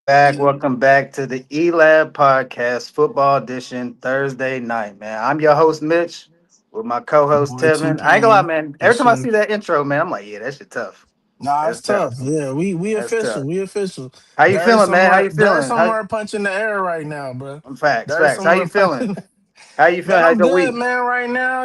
Welcome back to the ELAB podcast, football edition, Thursday night, man. I'm your host, Mitch, with my co-host Boy, T Tevin. I ain't gonna lie, Pain. man. Every Yes, time I sir. see that intro, man, I'm like, yeah, that shit tough. Nah, That's it's tough. tough. Yeah, we That's official. tough. We official. How you There's feeling, man? How somewhere you there's feeling? somewhere punching the air right now, bro. Facts, There's facts. How you somewhere feeling? punching. How you feeling? Man, How's I'm your good, week? man. Right now,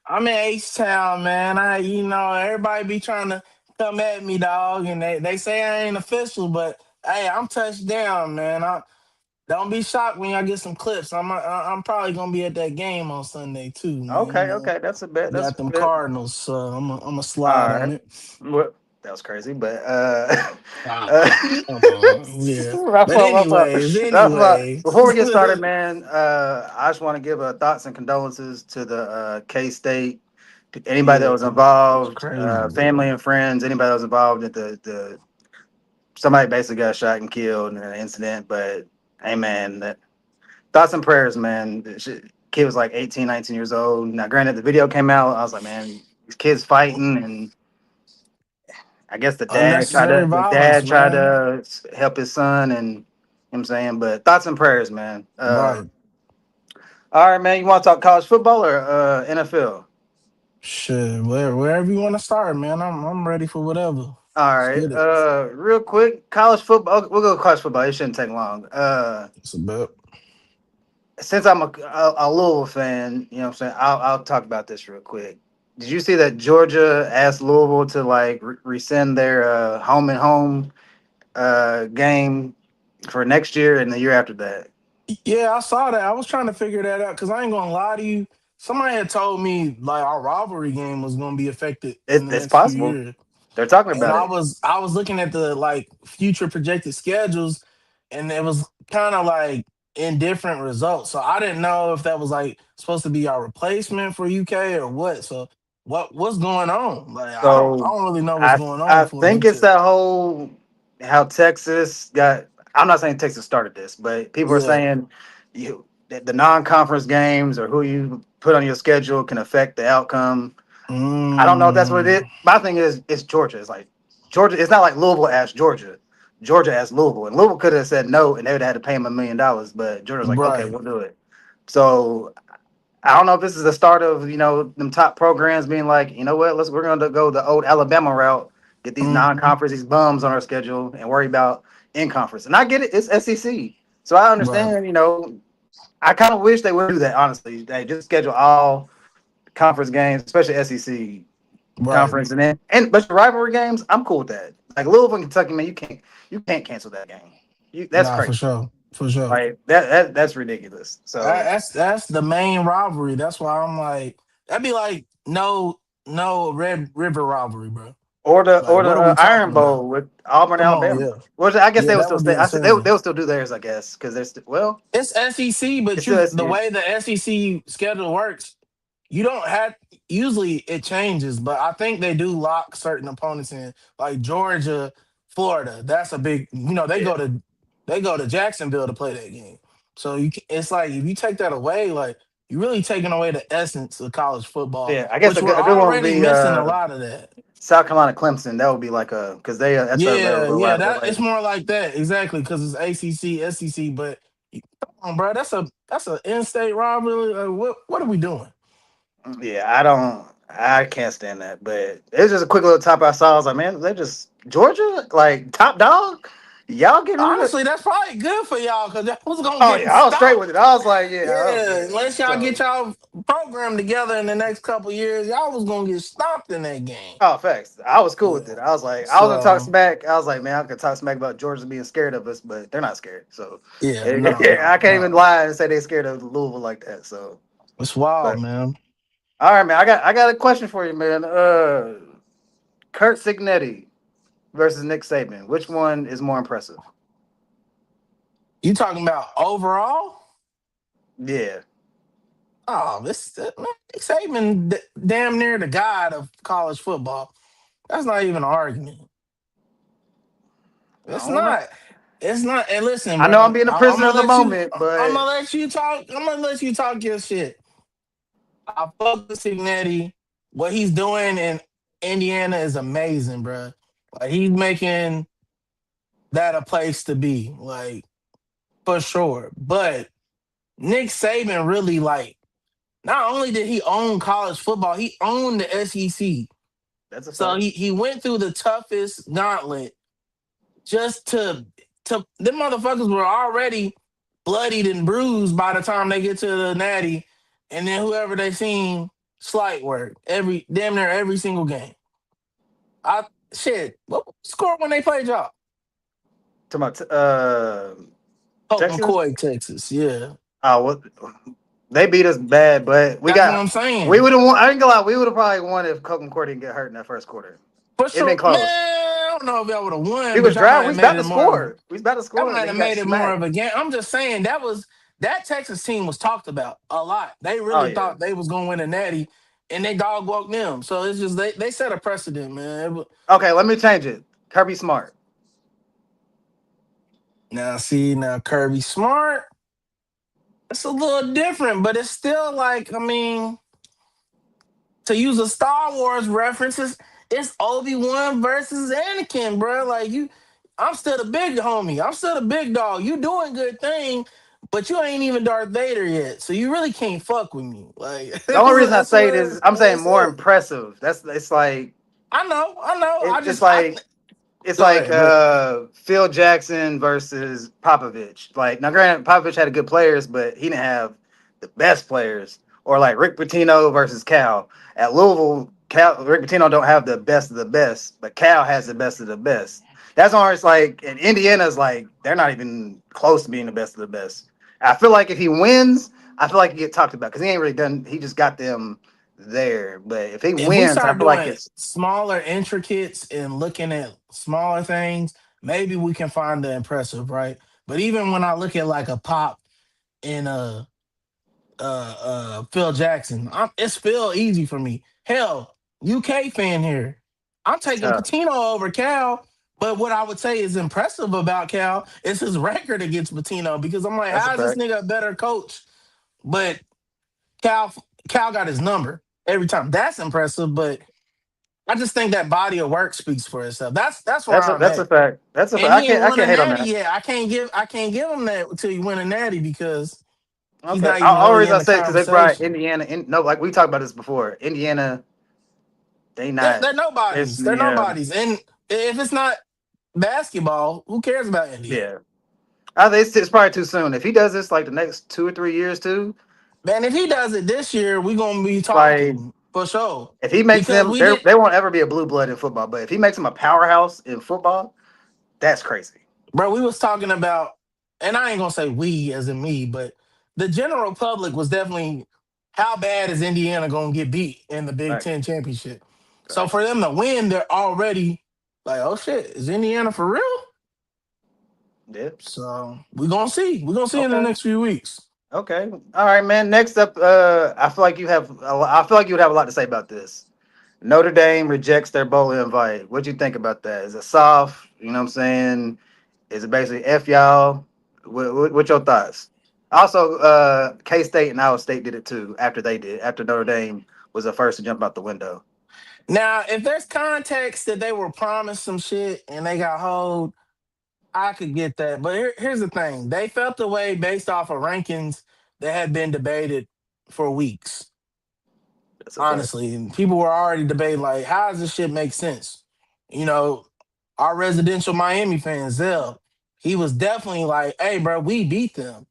I'm in H Town, man. Everybody be trying to come at me, dog, and they say I ain't official, but hey, I'm touched down, man. Don't be shocked when y'all get some clips. I'm probably gonna be at that game on Sunday too, man. Okay, okay. That's a bet. That's Got a them bet. Cardinals, so I'm a All slide on right. it. Well, that was crazy, but Ah, uh come on, yeah. my But fault, my fault. anyways, That's why. anyways, Before we get started, man, I just want to give thoughts and condolences to the K State, anybody that yeah, was it's involved, crazy, family bro. and friends, anybody that was involved at the somebody basically got shot and killed in an incident. But hey, man, thoughts and prayers, man. Kid was like 18, 19 years old. Now, granted, the video came out. I was like, man, these kids fighting, and I guess Unnecessary the violence, dad tried man. to help his son, and you know what I'm saying, but thoughts and prayers, man. Right. All right, man. You want to talk college football or NFL? Shit, wherever you want to start, man. I'm ready for whatever. All Let's right. get it. Real quick, college football. We'll go college football. It shouldn't take long. It's about Since I'm a Louisville fan, you know what I'm saying. I'll talk about this real quick. Did you see that Georgia asked Louisville to like rescind their home and home game for next year and the year after that? Yeah, I saw that. I was trying to figure that out because I ain't gonna lie to you. Somebody had told me like our rivalry game was gonna be affected in the It's next few possible. years. They're talking And about it. I was looking at the like future projected schedules, and it was kind of like indifferent results. So I didn't know if that was like supposed to be our replacement for UK or what. So what's going on? Like I So don't really know what's I going on I for think it's UTEP. that whole how Texas got. I'm not saying Texas started this, but people are Yeah. saying you that the non-conference games or who you put on your schedule can affect the outcome. I don't know if that's what it Mm, is. My thing is, it's Georgia. It's like Georgia. It's not like Louisville asked Georgia. Georgia asked Louisville, and Louisville could have said no, and they would have had to pay him $1 million. But Georgia's like, okay, right. we'll do it. So I don't know if this is the start of them top programs being like, you know what, we're going to go the old Alabama route, get these Mm, non-conference, these bums on our schedule, and worry about in conference. And I get it, it's SEC, so I right. understand. I kind of wish they would do that. Honestly, they just schedule all conference games, especially SEC Right. conference, and but the rivalry games, I'm cool with that. Like Louisville and Kentucky, man, you can't cancel that game. That's Nah, for crazy. sure. For sure. Like that's ridiculous. So That's the main rivalry. That's why I'm like that'd be like no Red River rivalry, bro. or the Like or the what are we Iron talking Bowl about? with Auburn, Come on, Alabama. yeah, Well, I guess yeah, they would that still would be stay. I said they'll insane. still do theirs, I guess, because they're still It's SEC, it's but still the SEC. way the SEC schedule works, you don't have. Usually it changes, but I think they do lock certain opponents in, like Georgia, Florida. That's a big. Yeah, They go to Jacksonville to play that game. So it's like if you take that away, like you're really taking away the essence of college football, yeah. I guess which a we're good one would already be missing a lot of that. South Carolina Clemson. That would be like a because they that's Yeah, yeah, their that it's more like that exactly because it's ACC, SEC. But come on, bro, that's a in-state rivalry. What are we doing? yeah. I can't stand that. But it's just a quick little top I saw. I was like, man, they just Georgia like top dog. Y'all getting rid of. Honestly, that's probably good for y'all because y'all was gonna Oh get yeah, I was straight with stopped. it. I was like, yeah, Yeah, unless y'all get So. y'all program together in the next couple years, y'all was gonna get stopped in that game. Oh, facts. I was cool with Yeah. it. I was like, I was gonna talk So smack. I was like, man, I could talk smack about Georgia being scared of us, but they're not scared. So yeah, I can't even no. lie and say they're scared of Louisville like that. So, It's wild, but man. all right, man, I got a question for you, man. Curt Cignetti versus Nick Saban. Which one is more impressive? You talking about overall? Yeah. Oh, this man, Nick Saban, damn near the god of college football. That's not even an argument. I It's don't know. not. It's not. And listen, I know I'm bro, being a I'm prisoner gonna of the let you. moment, I'm but gonna let you talk. I'm gonna let you talk your shit. I fuck with Signetti. What he's doing in Indiana is amazing, bro. Like he's making that a place to be, like for sure. But Nick Saban really like not only did he own college football, he owned the SEC. That's a So fact. he went through the toughest gauntlet just to them motherfuckers were already bloodied and bruised by the time they get to the natty, and then whoever they seen slight work every damn near every single game. I shit. What was the score when they played y'all? Talking about Hope Texas. McCoy, Texas. Yeah, Oh, what? They beat us bad, but that's what I'm we saying. would have won. I ain't gonna lie, we would have probably won if Coke McCoy didn't get hurt in that first quarter. For It'd been sure, man. close. I don't know if y'all would have We won, but was y'all might driving. We have was made about to it more of score. We was about to that score, and might then have got made it more smacked. of a game. I'm just saying that Texas team was talked about a lot. They Oh really yeah. thought they was gonna win a natty, and they dog walked them. So it's just they set a precedent, man. Okay, let me change it. Kirby Smart. Now see now Kirby Smart, it's a little different, but it's still like I mean to use a Star Wars references, it's Obi-Wan versus Anakin, bro. Like I'm still the big homie. I'm still the big dog. You doing good thing, but you ain't even Darth Vader yet. So you really can't fuck with me. Like The only reason I that's say it what is I'm saying it's more at. impressive. That's it's like I know. it's like it's Go like ahead, go ahead. Phil Jackson versus Popovich. Like now, granted, Popovich had good players, but he didn't have the best players. Or like Rick Pitino versus Cal at Louisville. Rick Pitino don't have the best of the best, but Cal has the best of the best. That's why it's like in Indiana's like they're not even close to being the best of the best. I feel like if he wins, I feel like he get talked about because he ain't really done. He just got them there, but if he If we wins, I start feel like doing it's smaller intricates and looking at smaller things, maybe we can find the impressive, right? But even when I look at like a Pop in Phil Jackson. It's Phil easy for me. Hell, UK fan here. I'm taking tough. Patino over Cal. But what I would say is impressive about Cal is his record against Patino because I'm like, That's a how is this fact. nigga a better coach? But Cal Cal got his number every time. That's impressive. But I just think that body of work speaks for itself. That's where I'm That's a at. fact. That's a fact. And he ain't I won a can't hate on natty that. yet. I can't give him that until you win a natty because he's Okay. not I even really always in I the say because they brought conversation. Indiana in. No, like we talked about this before. Indiana, they not. They're It's nobodies. They're yeah, nobodies. And if it's not basketball, who cares about Indiana? yeah. I think it's probably too soon. If he does this like the next 2 or 3 years too, Man, if he does it this year, we're gonna be like talking for sure. if he makes Because them, we did, they won't ever be a blue blood in football. But if he makes them a powerhouse in football, that's crazy. bro. We was talking about, and I ain't gonna say we as in me, but the general public was definitely how bad is Indiana gonna get beat in the Big Facts. Ten championship? So Facts. for them to win, they're already like, oh shit, is Indiana for real? Yeah. So we're gonna see. We're gonna see in the Okay. next few weeks. Okay. All right, man. Next up, I feel like you have. I feel like you would have a lot to say about this. Notre Dame rejects their bowl invite. What do you think about that? Is it soft? You know what I'm saying? Is it basically F y'all? What your thoughts? Also, K State and Iowa State did it too after they did, after Notre Dame was the first to jump out the window. Now, if there's context that they were promised some shit and they got hold, I could get that. But here's the thing: they felt the way based off of rankings that had been debated for weeks. That's a fact. Honestly, and people were already debating like, how does this shit make sense? You know, our residential Miami fan, Zell, he was definitely like, "Hey, bro, we beat them.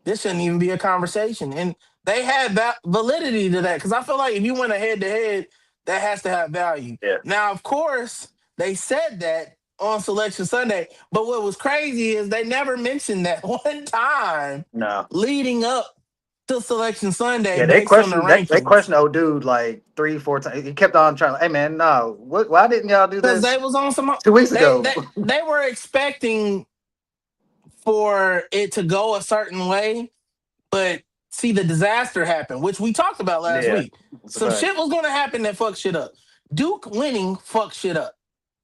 This shouldn't even be a conversation." And they had that validity to that because I feel like if you went a head to head, that has to have value. Yeah. Now, of course, they said that on Selection Sunday, but what was crazy is they never mentioned that one time No. leading up to Selection Sunday Yeah, based on the they rankings questioned old dude like 3 4 times. He kept on trying. Hey man, no. What? Why didn't y'all do because this they was on some. 2 weeks They ago? they they were expecting for it to go a certain way. But see, the disaster happened, which we talked about last Yeah, week. that's a Some fact. shit was going to happen that fucked shit up. Duke winning fucked shit up.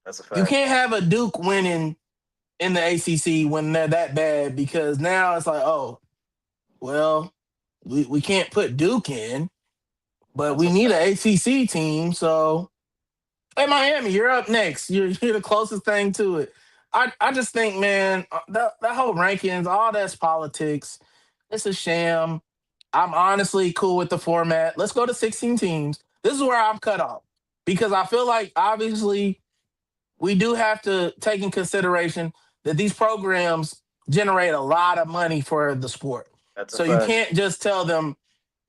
That's a You fact. can't have a Duke winning in the ACC when they're that bad because now it's like, oh, well, we can't put Duke in, but That's we a need fact. an ACC team. So, hey, Miami, you're up next. You're the closest thing to it. I just think, man, that whole rankings, all that's politics. It's a sham. I'm honestly cool with the format. Let's go to 16 teams. This is where I'm cut off because I feel like obviously we do have to take in consideration that these programs generate a lot of money for the sport. That's a So you fact. can't just tell them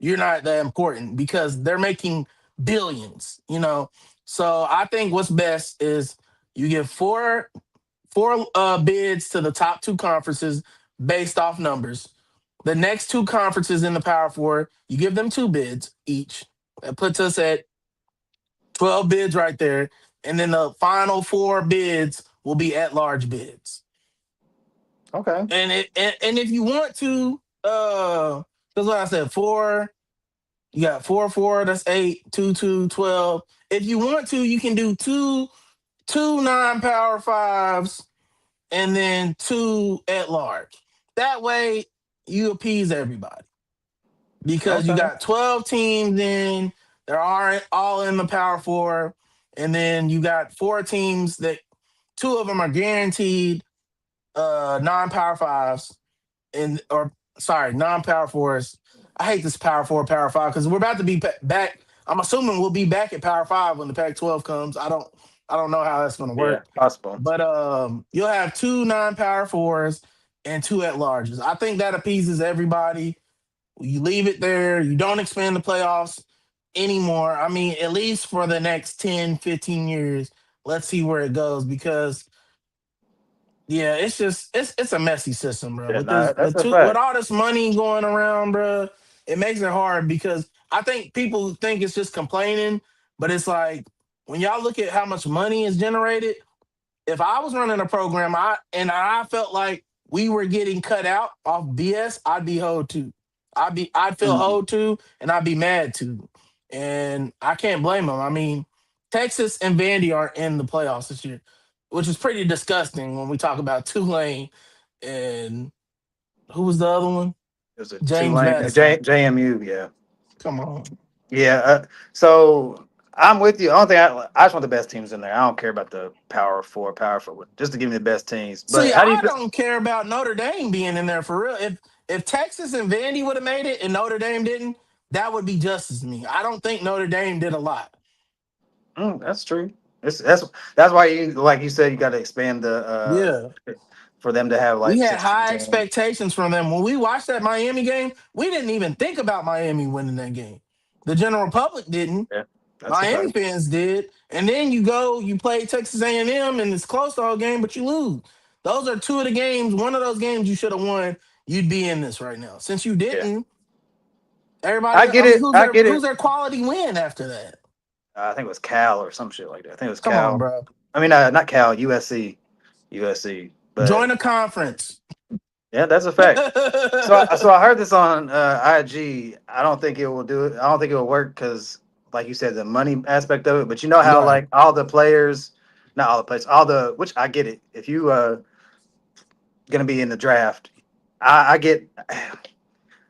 you're not that important because they're making billions, you know. So I think what's best is you give four bids to the top two conferences based off numbers. The next two conferences in the Power Four, you give them two bids each. That puts us at 12 bids right there. And then the final four bids will be at large bids. Okay. And if you want to, that's what I said, four, you got four, that's eight, two, 12. If you want to, you can do two non-power fives and then two at large. That way you appease everybody because you Okay. got 12 teams in, they're all in the Power Four, and then you got four teams that two of them are guaranteed non-power fives and or sorry, non-power fours. I hate this Power Four, Power Five because we're about to be back. I'm assuming we'll be back at Power Five when the Pac-12 comes. I don't know how that's going to Yeah, work, possible. but you'll have two non-power fours and two at larges. I think that appeases everybody. You leave it there. You don't expand the playoffs anymore. I mean, at least for the next 10, 15 years. Let's see where it goes because yeah, it's just it's a messy system, bro. Yeah, With no, this that's a with fact. all this money going around, bro, it makes it hard because I think people think it's just complaining, but it's like when y'all look at how much money is generated, if I was running a program, I felt like we were getting cut out off BS, I'd be hoed too. I'd feel Mhm. hoed too, and I'd be mad too. And I can't blame them. I mean, Texas and Vandy aren't in the playoffs this year, which is pretty disgusting when we talk about Tulane and who was the other one? Is it James Tulane? Madison. JMU, yeah. Come on. Yeah. So I'm with you. Only thing I just want the best teams in there. I don't care about the power four, just to give me the best teams. See, But how do you I feel? don't care about Notre Dame being in there for real. If Texas and Vandy would have made it and Notre Dame didn't, that would be justice to me. I don't think Notre Dame did a lot. That's true. It's, that's why you like you said you got to expand the Yeah. for them to have We like had 16 high teams. expectations from them. When we watched that Miami game, we didn't even think about Miami winning that game. The general public didn't. Yeah, that's a Miami fact. fans did. And then you go, you play Texas A&M, and it's close the whole game, but you lose. Those are two of the games. One of those games you should have won. You'd be in this right now. Since you Yeah, didn't, everybody I else, I get mean, it. who's I their get who's it. their quality win after that? I think it was Cal or some shit like that. I think it was Come on, Cal. bro. I mean, not Cal. USC. USC. But Join a conference. yeah, that's a fact. So I heard this on IG. I don't think it will do it. I don't think it will work because, like you said, the money aspect of it. But you know how Right. like all the players, not all the players, all the which I get it. If you gonna be in the draft, I get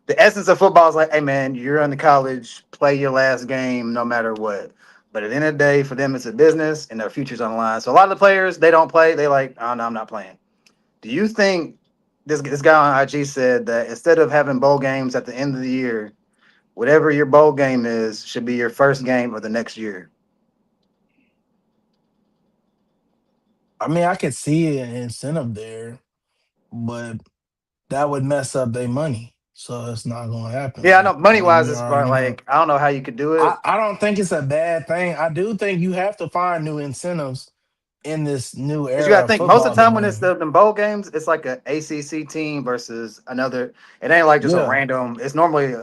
the essence of football is like, hey man, you're in the college, play your last game no matter what. But at the end of the day, for them, it's a business and their future's on the line. So a lot of the players they don't play. They like, oh no, I'm not playing. Do you think this guy on IG said that instead of having bowl games at the end of the year, whatever your bowl game is should be your first game of the next year? I mean, I could see an incentive there, but that would mess up their money. So it's not going to happen. Yeah, I know money I mean, wise, we it's already probably know. like I don't know how you could do it. I don't think it's a bad thing. I do think you have to find new incentives in this new But you got era to of think most of football the that time when we're it's in. the bowl games, it's like a ACC team versus another. It ain't like just a Yeah, random. It's normally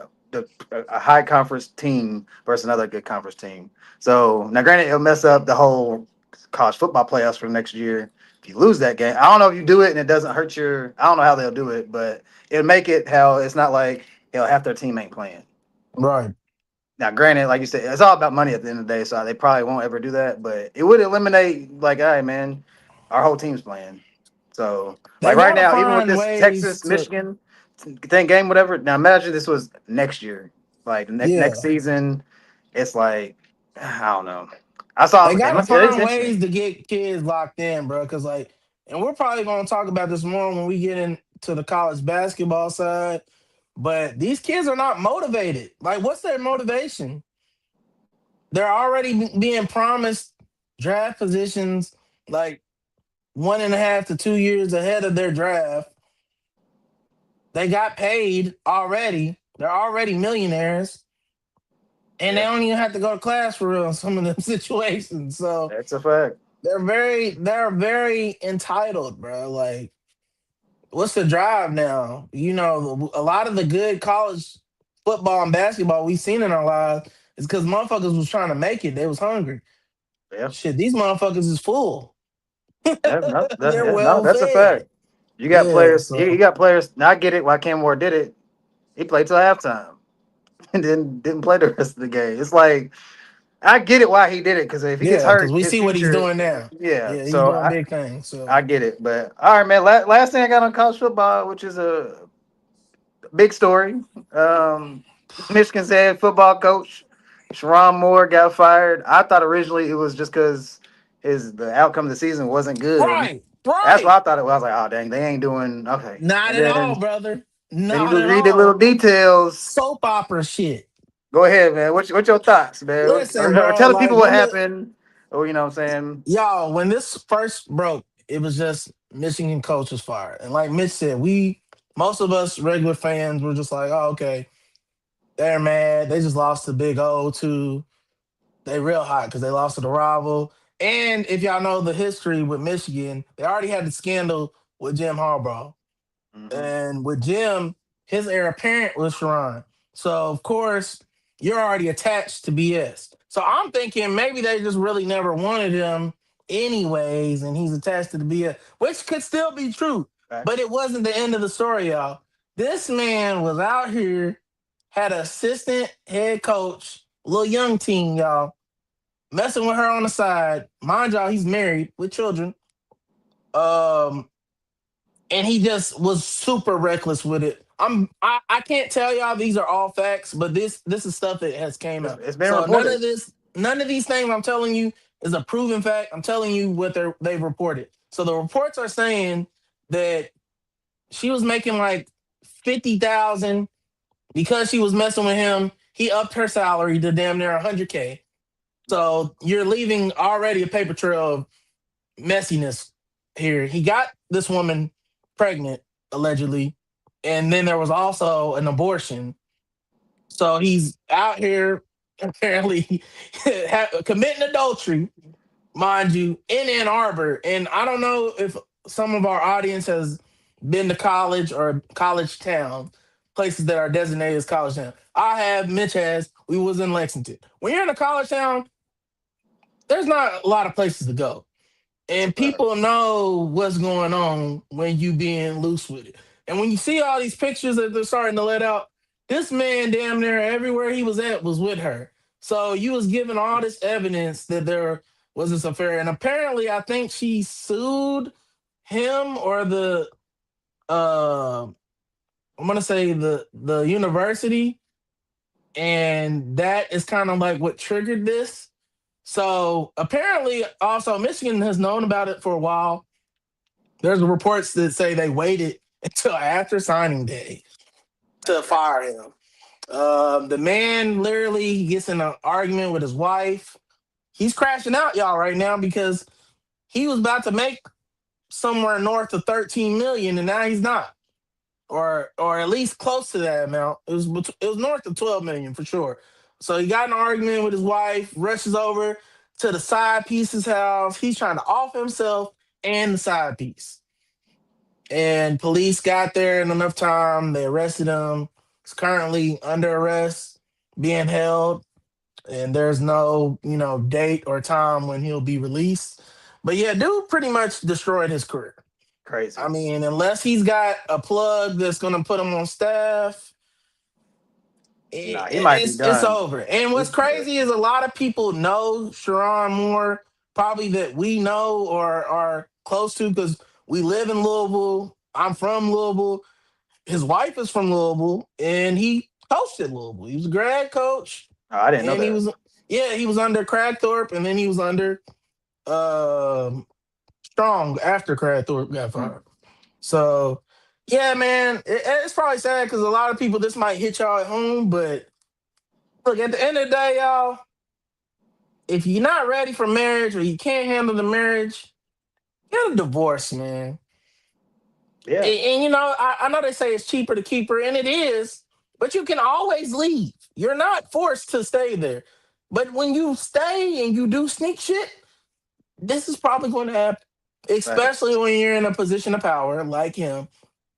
a high conference team versus another good conference team. So now, granted, it'll mess up the whole college football playoffs for next year if you lose that game. I don't know if you do it and it doesn't hurt your. I don't know how they'll do it, but it'll make it how it's not like half their team ain't playing. right. Now, granted, like you said, it's all about money at the end of the day, so they probably won't ever do that. But it would eliminate, like, all right, man, our whole team's playing. So, like They right got to now, even with find this ways Texas to, Michigan thing game, whatever. Now, imagine this was next year, like next yeah, season. It's like I don't know. I saw they it got to must. It is find interesting. ways to get kids locked in, bro. Because, like, and we're probably going to talk about this more when we get into the college basketball side. But these kids are not motivated. Like, what's their motivation? They're already being promised draft positions like 1.5 to 2 years ahead of their draft. They got paid already. They're already millionaires, and they Yeah, don't even have to go to class for real in some of them situations. So that's a fact. they're very entitled, bro. Like, what's the drive now? A lot of the good college football and basketball we've seen in our lives is because motherfuckers was trying to make it. They was hungry. Yeah, Shit, these motherfuckers is full. They're yeah, no, well that's a fed. fact. You got Yeah, players. You so got players. Now I get it. Why Cam Ward did it? He played till halftime and then didn't play the rest of the game. It's like I get it why he did it because if he gets yeah, because hurt, we his see what he's future. doing now. Yeah, Yeah, he's so doing I big things. So I get it. But all right, man. Last thing I got on college football, which is a big story. Michigan's head football coach, Sharon Moore, got fired. I thought originally it was just because the outcome of the season wasn't good. right, That's what right. I thought it was. I was like, oh dang, they ain't doing okay. Not And at all, then brother. you Not at read the little all. details. Soap opera shit. Go ahead, man. What's your thoughts, man? Listen, Or bro. tell the Like people what when the happened. Or you know what I'm saying? y'all when this first broke, it was just Michigan coach was fired, and like Mitch said, most of us regular fans were just like, oh, okay, they're mad. They just lost to Big O too. They real hot because they lost to the rival. And if y'all know the history with Michigan, they already had the scandal with Jim Harbaugh. Hmm. And with Jim, his heir apparent was Sharon. So of course, you're already attached to BS. So I'm thinking maybe they just really never wanted him anyways, and he's attached to the BS, which could still be true. But Facts. it wasn't the end of the story, y'all. This man was out here, had an assistant head coach, little young team, y'all, messing with her on the side. Mind y'all, he's married with children. Um, and he just was super reckless with it. I can't tell y'all these are all facts, but this is stuff that has came out. It's been So reported. none of these things I'm telling you is a proven fact. I'm telling you what they've reported. So the reports are saying that she was making like 50,000 because she was messing with him. He upped her salary to damn near 100K. So you're leaving already a paper trail of messiness here. He got this woman pregnant, allegedly, and then there was also an abortion. So he's out here apparently committing adultery, mind you, in Ann Arbor. And I don't know if some of our audience has been to college or college town, places that are designated as college town. I have, Mitch has, we was in Lexington. When you're in a college town, there's not a lot of places to go. That's a And fact. people know what's going on when you being loose with it. And when you see all these pictures that they're starting to let out, this man damn near everywhere he was at was with her. So you was given all this evidence that there was this affair. And apparently I think she sued him or the I'm gonna say the university. And that is kind of like what triggered this. So apparently also Michigan has known about it for a while. There's reports that say they waited until after signing day to fire him. The man literally gets in an argument with his wife. He's crashing out, y'all, right now because he was about to make somewhere north of 13 million, and now he's not, or at least close to that amount. It was north of 12 million for sure. So he got in an argument with his wife, rushes over to the side piece's house. He's trying to off himself and the side piece. And police got there in enough time. They arrested him. He's currently under arrest, being held, and there's no, date or time when he'll be released. But yeah, dude pretty much destroyed his career. I Crazy. mean, unless he's got a plug that's gonna put him on staff, Nah, he might be it's done. over. And what's He's crazy is a lot of people know Sharon Moore, probably that we know or are close to because we live in Louisville. I'm from Louisville. His wife is from Louisville, and he coached at Louisville. He was a grad coach, Oh, I didn't know and that. he was under Cragthorpe, and then he was under um strong after Crab Thorpe got Mm. fired. So, yeah, man, it's probably sad because a lot of people this might hit y'all at home, but look, at the end of the day, y'all, if you're not ready for marriage or you can't handle the marriage, get a divorce, man. Yeah, And, you know, I know they say it's cheaper to keep her, and it is, but you can always leave. You're not forced to stay there. But when you stay and you do sneak shit, this is probably going to happen, facts. especially when you're in a position of power like him.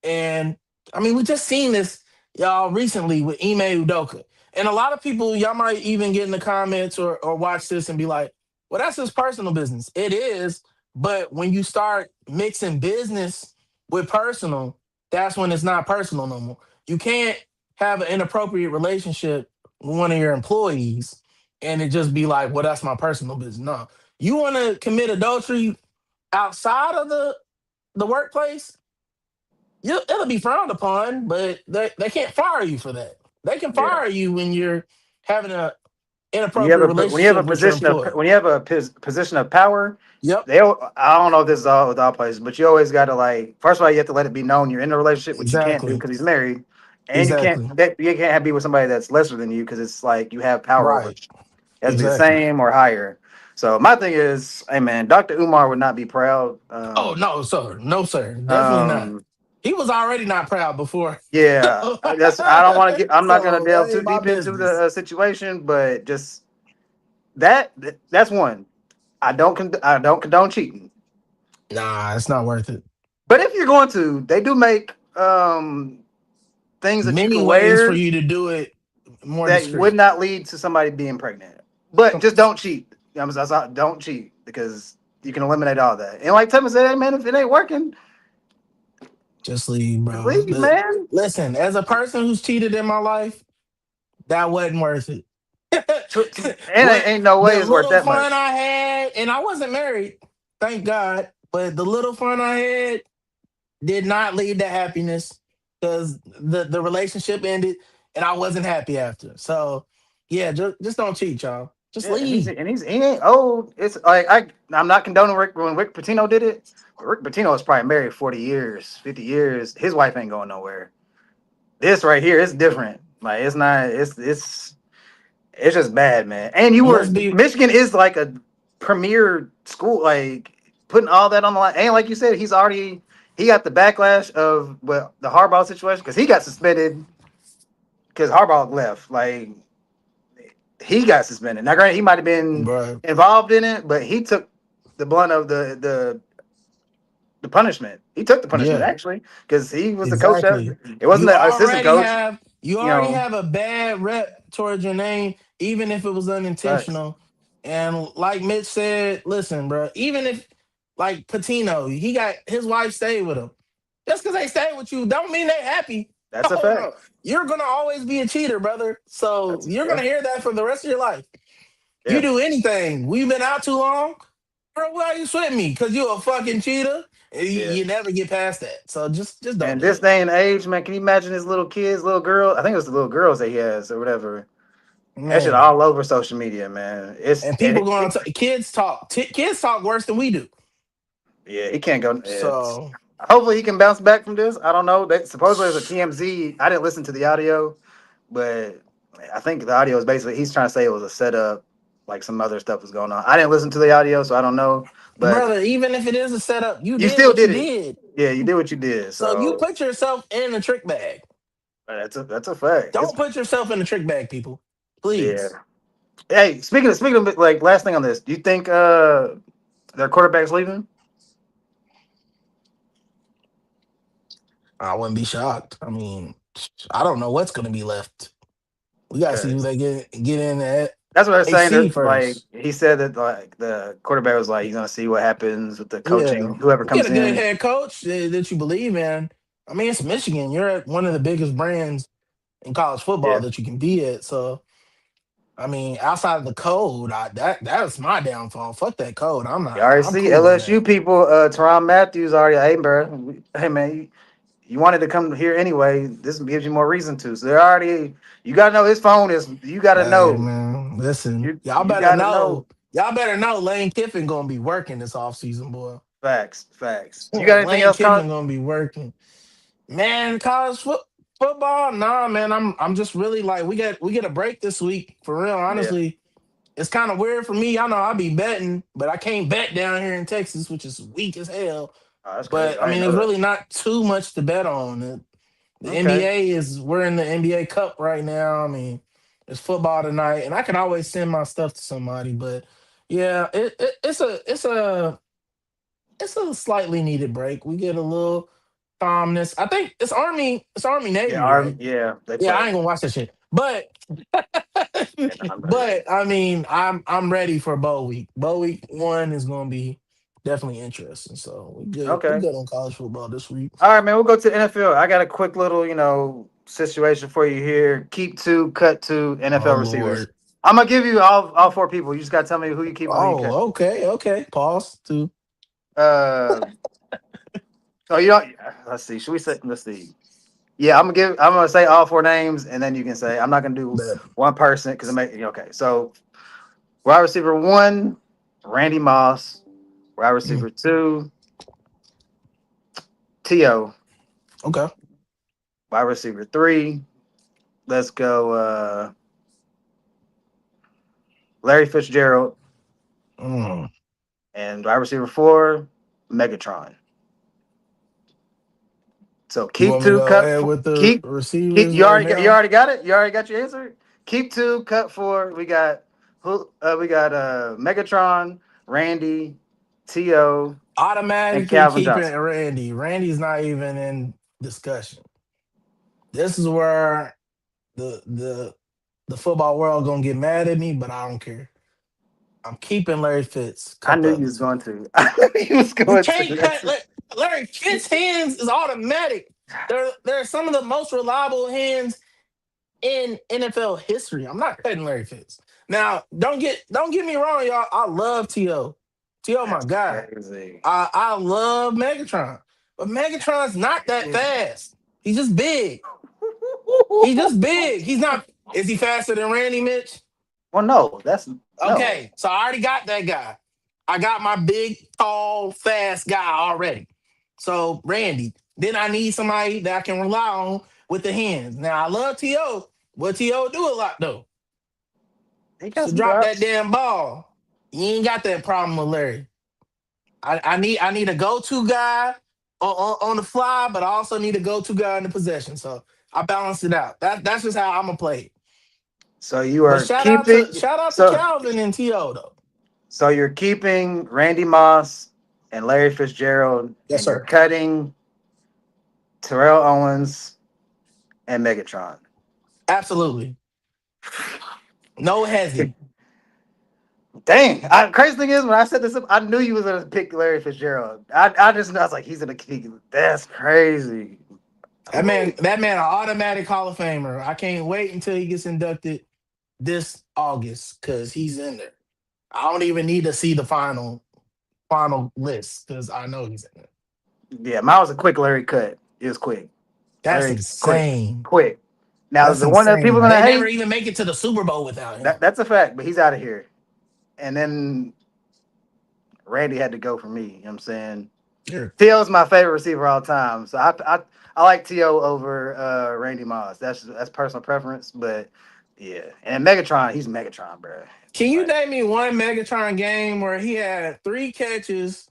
And I mean, we just seen this, y'all, recently with Ime Udoka. And a lot of people, y'all might even get in the comments or watch this and be like, well, that's his personal business. It is. But when you start mixing business with personal, that's when it's not personal no more. You can't have an inappropriate relationship with one of your employees and it just be like, well, that's my personal business. No. You want to commit adultery outside of the workplace, it'll be frowned upon, but they can't fire you for that. They can Yeah. fire you when you're having a When inappropriate you have a when you have relationship a with your position of employee. when you have a position of power, Yep, I don't know if this is all with all places, but you always got to like first of all you have to let it be known you're in a relationship, which you can't do exactly, because he's married, and exactly, you can't be with somebody that's lesser than you because it's like you have power over. right, It has to be the exactly. same or higher. So my thing is, hey man, Dr. Umar would not be proud. Oh no, sir, no, sir, definitely not. Um, He was already not proud before, yeah, that's I don't want to get. I'm not gonna so delve that too ain't my deep into business. the situation, but just that that's one. I don't condone cheating. Nah, it's not worth it. But if you're going to, they do make things that you Many can ways for wear you to do it more that would discreet. not lead to somebody being pregnant. But Come just don't cheat. Don't cheat because you can eliminate all that. And like Tim said, hey man, if it ain't working, just leave, just bro. leave, man. Listen, as a person who's cheated in my life, that wasn't worth it. And What ain't no way the it's worth little that fun much. I had, and I wasn't married, thank God, but the little fun I had did not lead to happiness because the relationship ended and I wasn't happy after. So yeah, just don't cheat, y'all. Just Yeah, and leave. he ain't old. It's like I'm not condoning Rick when Rick Pitino did it. But Rick Pitino was probably married 40 years, 50 years. His wife ain't going nowhere. This right here is different. Like it's not. It's just bad, man. And you And were let's be Michigan is like a premier school. Like putting all that on the line. And like you said, he got the backlash of well the Harbaugh situation because he got suspended because Harbaugh left. Like he got suspended. Now, granted, he might have been bro. involved in it, but he took the blunt of the punishment. He took the punishment Yeah, actually because he was the coach. exactly. It wasn't the assistant coach. You You already know, have a bad rep towards your name, even if it was facts. unintentional. And like Mitch said, listen, bro, even if like Patino, he got his wife stayed with him. Just because they stay with you, don't mean they happy. That's a Oh no. fact. You're gonna always be a cheater, brother. So That's you're yeah, gonna hear that for the rest of your life. You yeah, do anything. We've been out too long. Bro, why you sweating me? Cause you a fucking cheater. yeah. You never get past that. So just don't And do this it. day and age, man, can you imagine his little kids, little girl? I think it was the little girls that he has or whatever. That shit Man. all over social media, man. And people going to kids talk. Kids talk worse than we do. Yeah, he can't go. It's, So hopefully he can bounce back from this. I don't know. They supposedly there's a TMZ. I didn't listen to the audio, but I think the audio is basically he's trying to say it was a setup, like some other stuff was going on. I didn't listen to the audio, so I don't know. But brother, even if it is a setup, you you did still what you did it. did. Yeah, you did what you did. So you So put yourself in a trick bag. that's a fact. It's Don't put yourself in a trick bag, people. yeah. Please. Hey, speaking of like last thing on this, do you think their quarterback's leaving? I wouldn't be shocked. I mean, I don't know what's gonna be left. We gotta see who Because they get in at that's what I was saying. AC Like first. he said that like the quarterback was like he's gonna see what happens with the Yeah. coaching, whoever You get comes a good in. head coach that you believe in. I mean, it's Michigan. You're at one of the biggest brands in college football Yeah, that you can be at. So I mean, outside of the code, that was my downfall. Fuck that code. you already I'm see cool on that. LSU people. Teron Matthews already. Hey, bro. Hey, man. You wanted to come here anyway. This gives you more reason to. So they're already. You gotta know his phone is. You gotta Hey know. man, listen, You gotta know. Y'all better know Lane Kiffin gonna be working this offseason, boy. Facts. You got anything Lane else, Kiffin Colin? gonna be working. Man, football, nah, man. I'm just really like we get a break this week for real. Yeah. Honestly, it's kind of weird for me. I know I be betting, but I can't bet down here in Texas, which is weak as hell. Oh, that's crazy. But I I didn't mean, know there's that. really not too much to bet on. The Okay. NBA is we're in the NBA Cup right now. I mean, it's football tonight, and I can always send my stuff to somebody. But yeah, it's a slightly needed break. We get a little calmness. I think it's Army Yeah, Navy, right? yeah, they Yeah, I play. ain't gonna watch that shit. But Yeah, no, I'm ready. but I mean, I'm ready for bowl week. Bowl week one is gonna be definitely interesting. So we good. We Okay. good on college football this week. All right, man. We'll go to the NFL. I got a quick little, situation for you here. Keep two, cut two Oh NFL receivers. Lord. I'm gonna give you all four people. You just gotta tell me who you keep and who you cut. Oh, okay. Pause too. Uh, oh, you don't. Let's see. Should we say? Let's see. Yeah, I'm gonna say all four names, and then you can say. I'm not gonna do Bet. one person because it make okay. So wide receiver one, Randy Moss. Wide Mm, receiver two, T.O. okay. Wide receiver three. Let's go. Larry Fitzgerald. Mm. And wide receiver four, Megatron. So You keep want me to two, go cut. ahead with the Keep keep. receivers You right already got. You now? already got it. You already got your answer. Keep two, cut four. We got who? We got Megatron, Randy, To, and Automatically Calvin keeping it Johnson. Randy. Randy's not even in discussion. This is where the football world gonna get mad at me, but I don't care. I'm keeping Larry Fitz. I knew you Capella. was going to. I knew you was You going to. can't cut Larry Fitz hands is automatic. They're some of the most reliable hands in NFL history. I'm not cutting Larry Fitz. Now, don't get me wrong, y'all. I love T.O. T.O. my That's guy. crazy. I love Megatron. But Megatron's not that fast. He's just big. He's just big. He's not is he faster than Randy Mitch? Well, no, that's no. Okay, so I already got that guy. I got my big, tall, fast guy already. So Randy. Then I need somebody that I can rely on with the hands. Now I love T.O. What T.O. do a lot though. He got So some drop that drops. damn ball. You ain't got that problem with Larry. I need a go-to guy on the fly, but I also need a go-to guy in the possession. So I balance it out. That's just how I'm gonna play it. So you But are keeping. shout out to So Calvin and T.O. though. So you're keeping Randy Moss and Larry Fitzgerald, Yes, and you're sir. cutting Terrell Owens and Megatron. Absolutely. No hezzy. Dang! Crazy thing is, when I set this up, I knew you was gonna pick Larry Fitzgerald. I was like, he's gonna pick. That's crazy. Ooh. That man, an automatic Hall of Famer. I can't wait until he gets inducted this August because he's in there. I don't even need to see the final list because I know he's in it. Yeah, mine was a quick Larry cut. It was quick. That's Larry, quick, insane. quick. Now That's the one that people insane. are gonna They never hate, even make it to the Super Bowl without him. that's a fact, but he's out of here. And then Randy had to go for me. You know what I'm saying? Sure. T.O.'s my favorite receiver all time. So I like T.O. over Randy Moss. That's personal preference, but yeah. And Megatron, he's Megatron, bro. Can you Like name me one Megatron game where he had three catches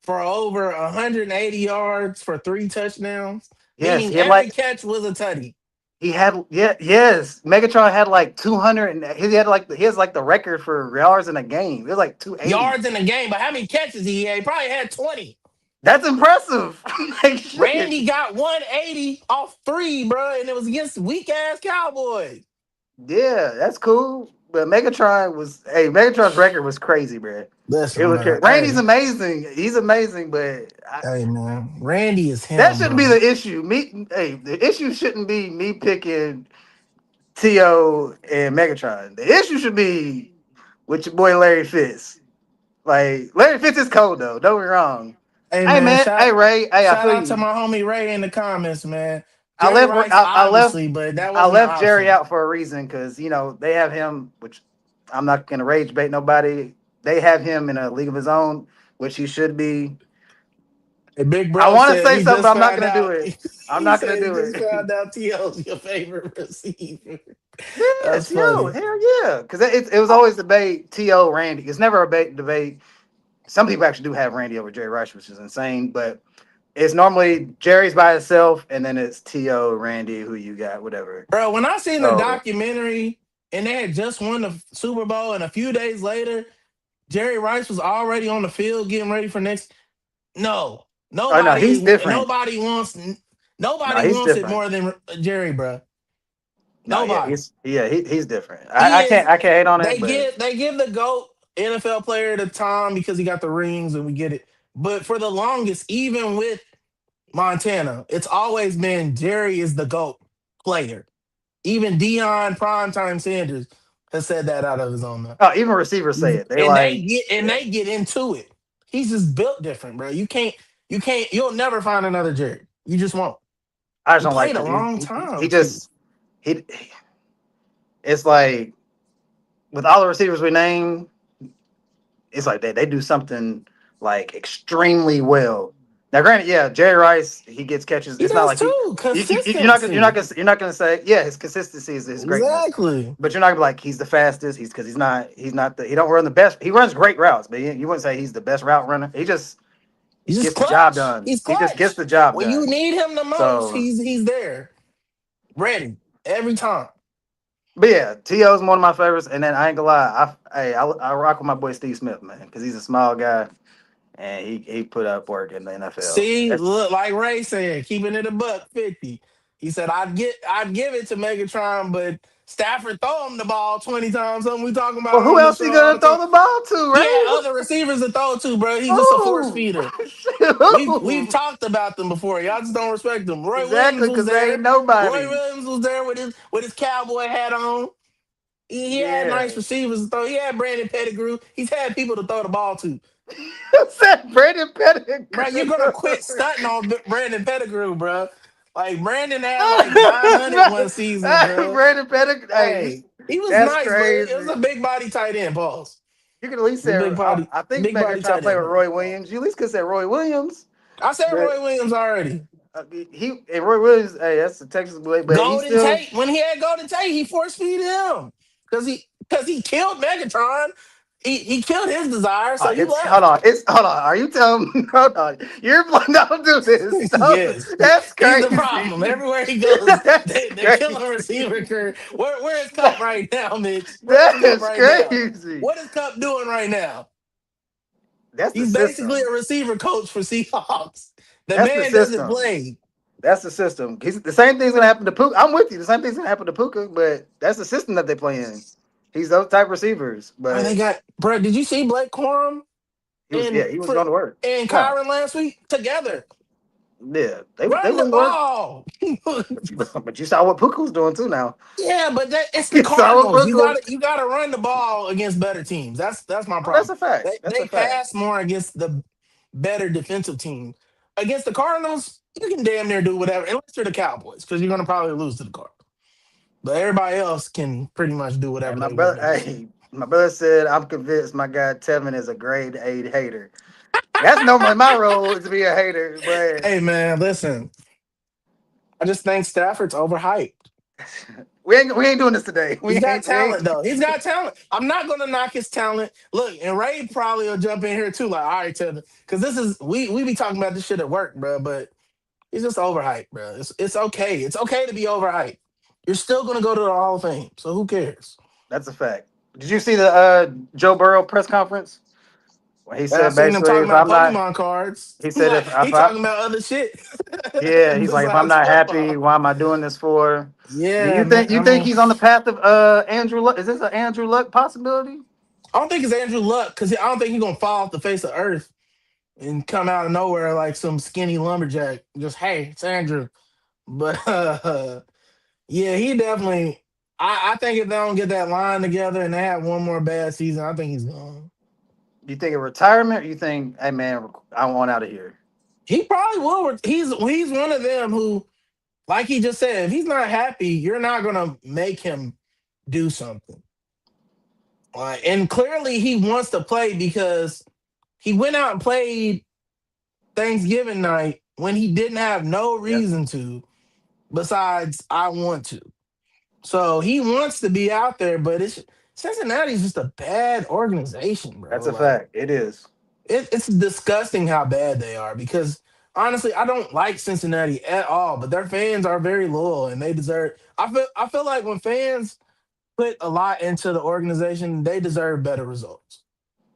for over 180 yards for three touchdowns? yes, Meaning he had every like catch was a tutty. he had yeah yes. Megatron had like 200 and he has like the record for yards in a game. It was like 280. Yards in the game, but how many catches he had? He probably had 20. That's impressive. Like shit. Randy got 180 off three, bro, and it was against weak ass Cowboys. Yeah, that's cool. But Megatron's record was crazy, bro. It Listen, was man. crazy. Randy's amazing. He's amazing, but Hey, man. Randy is that him, shouldn't be bro. the issue. The issue shouldn't be me picking To and Megatron. The issue should be with your boy Larry Fitz. Like Larry Fitz is cold though. Don't be wrong. Hey, Hey man. man, hey Ray, hey I Shout feel out to you. my homie Ray in the comments, man. I Jerry left Rice, I left obviously, but that I wasn't an left Jerry option. out for a reason because they have him, which I'm not gonna rage bait nobody. They have him in a league of his own, which he should be. And Big I Bro want to said say he something, but just I'm not found gonna do out. it. I'm He not gonna said he do just it. found out T.O.'s your favorite receiver. Yeah, That's T.O. funny. Hell yeah, because it was always debate T.O. Randy. It's never a debate. Some people actually do have Randy over Jerry Rice, which is insane. But it's normally Jerry's by himself, and then it's T.O. Randy, who you got, whatever. Bro, when I seen the So documentary and they had just won the Super Bowl, and a few days later, Jerry Rice was already on the field getting ready for next. No, oh no, he's different. nobody wants, No, nobody he's wants it different. more than Jerry, bro. No, yeah, Nobody. he's different. He I is. can't hate on it, but They give the GOAT NFL player at the time because he got the rings and we get it. But for the longest, even with Montana, it's always been Jerry is the GOAT player. Even Deion Primetime Sanders has said that out of his own mouth. oh, even receivers say it. They like, yeah. They get into it. He's just built different, bro. You'll never find another Jerry. You just won't. I just He don't like played a that. long He time too. just he. It's like with all the receivers we name, it's like they do something like extremely well. Now, granted, yeah, Jerry Rice he gets catches. He It's not does like he too. you're not Consistency. gonna say yeah his consistency is his greatness, Exactly. but you're not gonna be like he's the fastest. He's because he's not he don't run the best. He runs great routes, but you wouldn't say he's the best route runner. He just He's just gets the job clutch. done. He's He just gets clutch. the job When you done. need him the most, So, he's there, ready every time. but yeah, T.O.'s one of my favorites, and then I ain't gonna lie, I rock with my boy Steve Smith, man, because he's a small guy and he put up work in the NFL. See, look, like Ray said, keeping it a buck 50. He said, I'd give it to Megatron, but Stafford throw him the ball 20 times. Something we talking Well, about who on this else he show all gonna the time. throw the ball to, He had Ray? other receivers to throw to, bro. He's just a force Who? feeder. We've Who? talked about them before. Y'all just don't respect them. Roy Williams Exactly, was because they ain't there. Roy nobody. Williams was there with his cowboy hat on. He had nice Yeah. receivers to throw. He had Brandon Pettigrew. He's had people to throw the ball to. Said Brandon Bro, you're Pettigrew. gonna quit stunting on Brandon Pettigrew, bro. Like Brandon had like 900 one season, bro. Brandon Pettigrew. Hey, Hey, he was that's nice, but it was crazy. a big body tight end. Pause. You could at least The say I think big maybe they're body trying to tight play end. with Roy Williams. You at least could say Roy Williams, I said but Roy Williams already. he and Roy Williams. Hey, that's the Texas boy, but he Golden still. Tate. When he had Golden Tate, he force feed him because he killed Megatron. He killed his desire, so he It's hold left. on. It's hold on. Are you telling me? Hold on. You're don't do this. Yes, That's he's the crazy. problem. Everywhere he goes, That's they kill a crazy. receiver. Where is Cup right now, Mitch? Where is That Cup is right now? crazy. What is Cup doing right now? That's the He's basically a system. receiver coach for Seahawks. The That's the man doesn't system. play. That's the system. The same thing's gonna happen to Puka. I'm with you. The same thing's gonna happen to Puka, but that's the system that they play in. He's those type receivers, Bro, they but got bro. Did you see Blake Corum he was for going to work. and No, Kyron last week together? yeah, they Run the wouldn't work. ball. But you saw what Puka was doing too. Now Yeah, but it's the you saw what Cardinals. Puka was. You gotta run the ball against better teams. That's my Oh, that's problem. a fact. That's a They fact. pass more against the better defensive team. Against the Cardinals, you can damn near do whatever, unless you're the Cowboys, because you're gonna probably lose to the Cardinals. But everybody else can pretty much do Hey, whatever they want to do. my brother said I'm convinced my guy Tevin is a grade 8 hater. That's normally my role is to be a hater, but Hey man, listen. I just think Stafford's overhyped. we ain't doing this today. He's got We ain't. talent though. He's got talent. I'm not gonna knock his talent. Look, and Ray probably will jump in here too. Like, all right, Tevin, because this is we be talking about this shit at work, bro. But he's just overhyped, bro. It's okay. It's okay to be overhyped. You're still gonna go to the Hall of Fame, so who cares? That's a fact. Did you see the Joe Burrow press conference? When he And I said seen him basically, talking if about I'm not, Pokemon cards. he said Like if he I, talking about other shit yeah, he's like if I'm besides not happy, football. why am I doing this for? Do Yeah, you man. think I you think mean, he's on the path of Andrew Luck? Is this an Andrew Luck possibility? I don't think it's Andrew Luck because I don't think he's gonna fall off the face of earth and come out of nowhere like some skinny lumberjack. Just hey, it's Andrew. But yeah, he definitely. I think if they don't get that line together and they have one more bad season, I think he's gone. You think of retirement, or you think, hey man, I want out of here? He probably will. He's one of them who, like he just said, if he's not happy, you're not gonna make him do something. And clearly he wants to play because he went out and played Thanksgiving night when he didn't have no Yeah, reason to, besides I want to. So he wants to be out there, but it's Cincinnati's just a bad organization, that's bro. a Like fact. It is. it's disgusting how bad they are because honestly, I don't like Cincinnati at all, but their fans are very loyal and they deserve I feel like when fans put a lot into the organization, they deserve better results.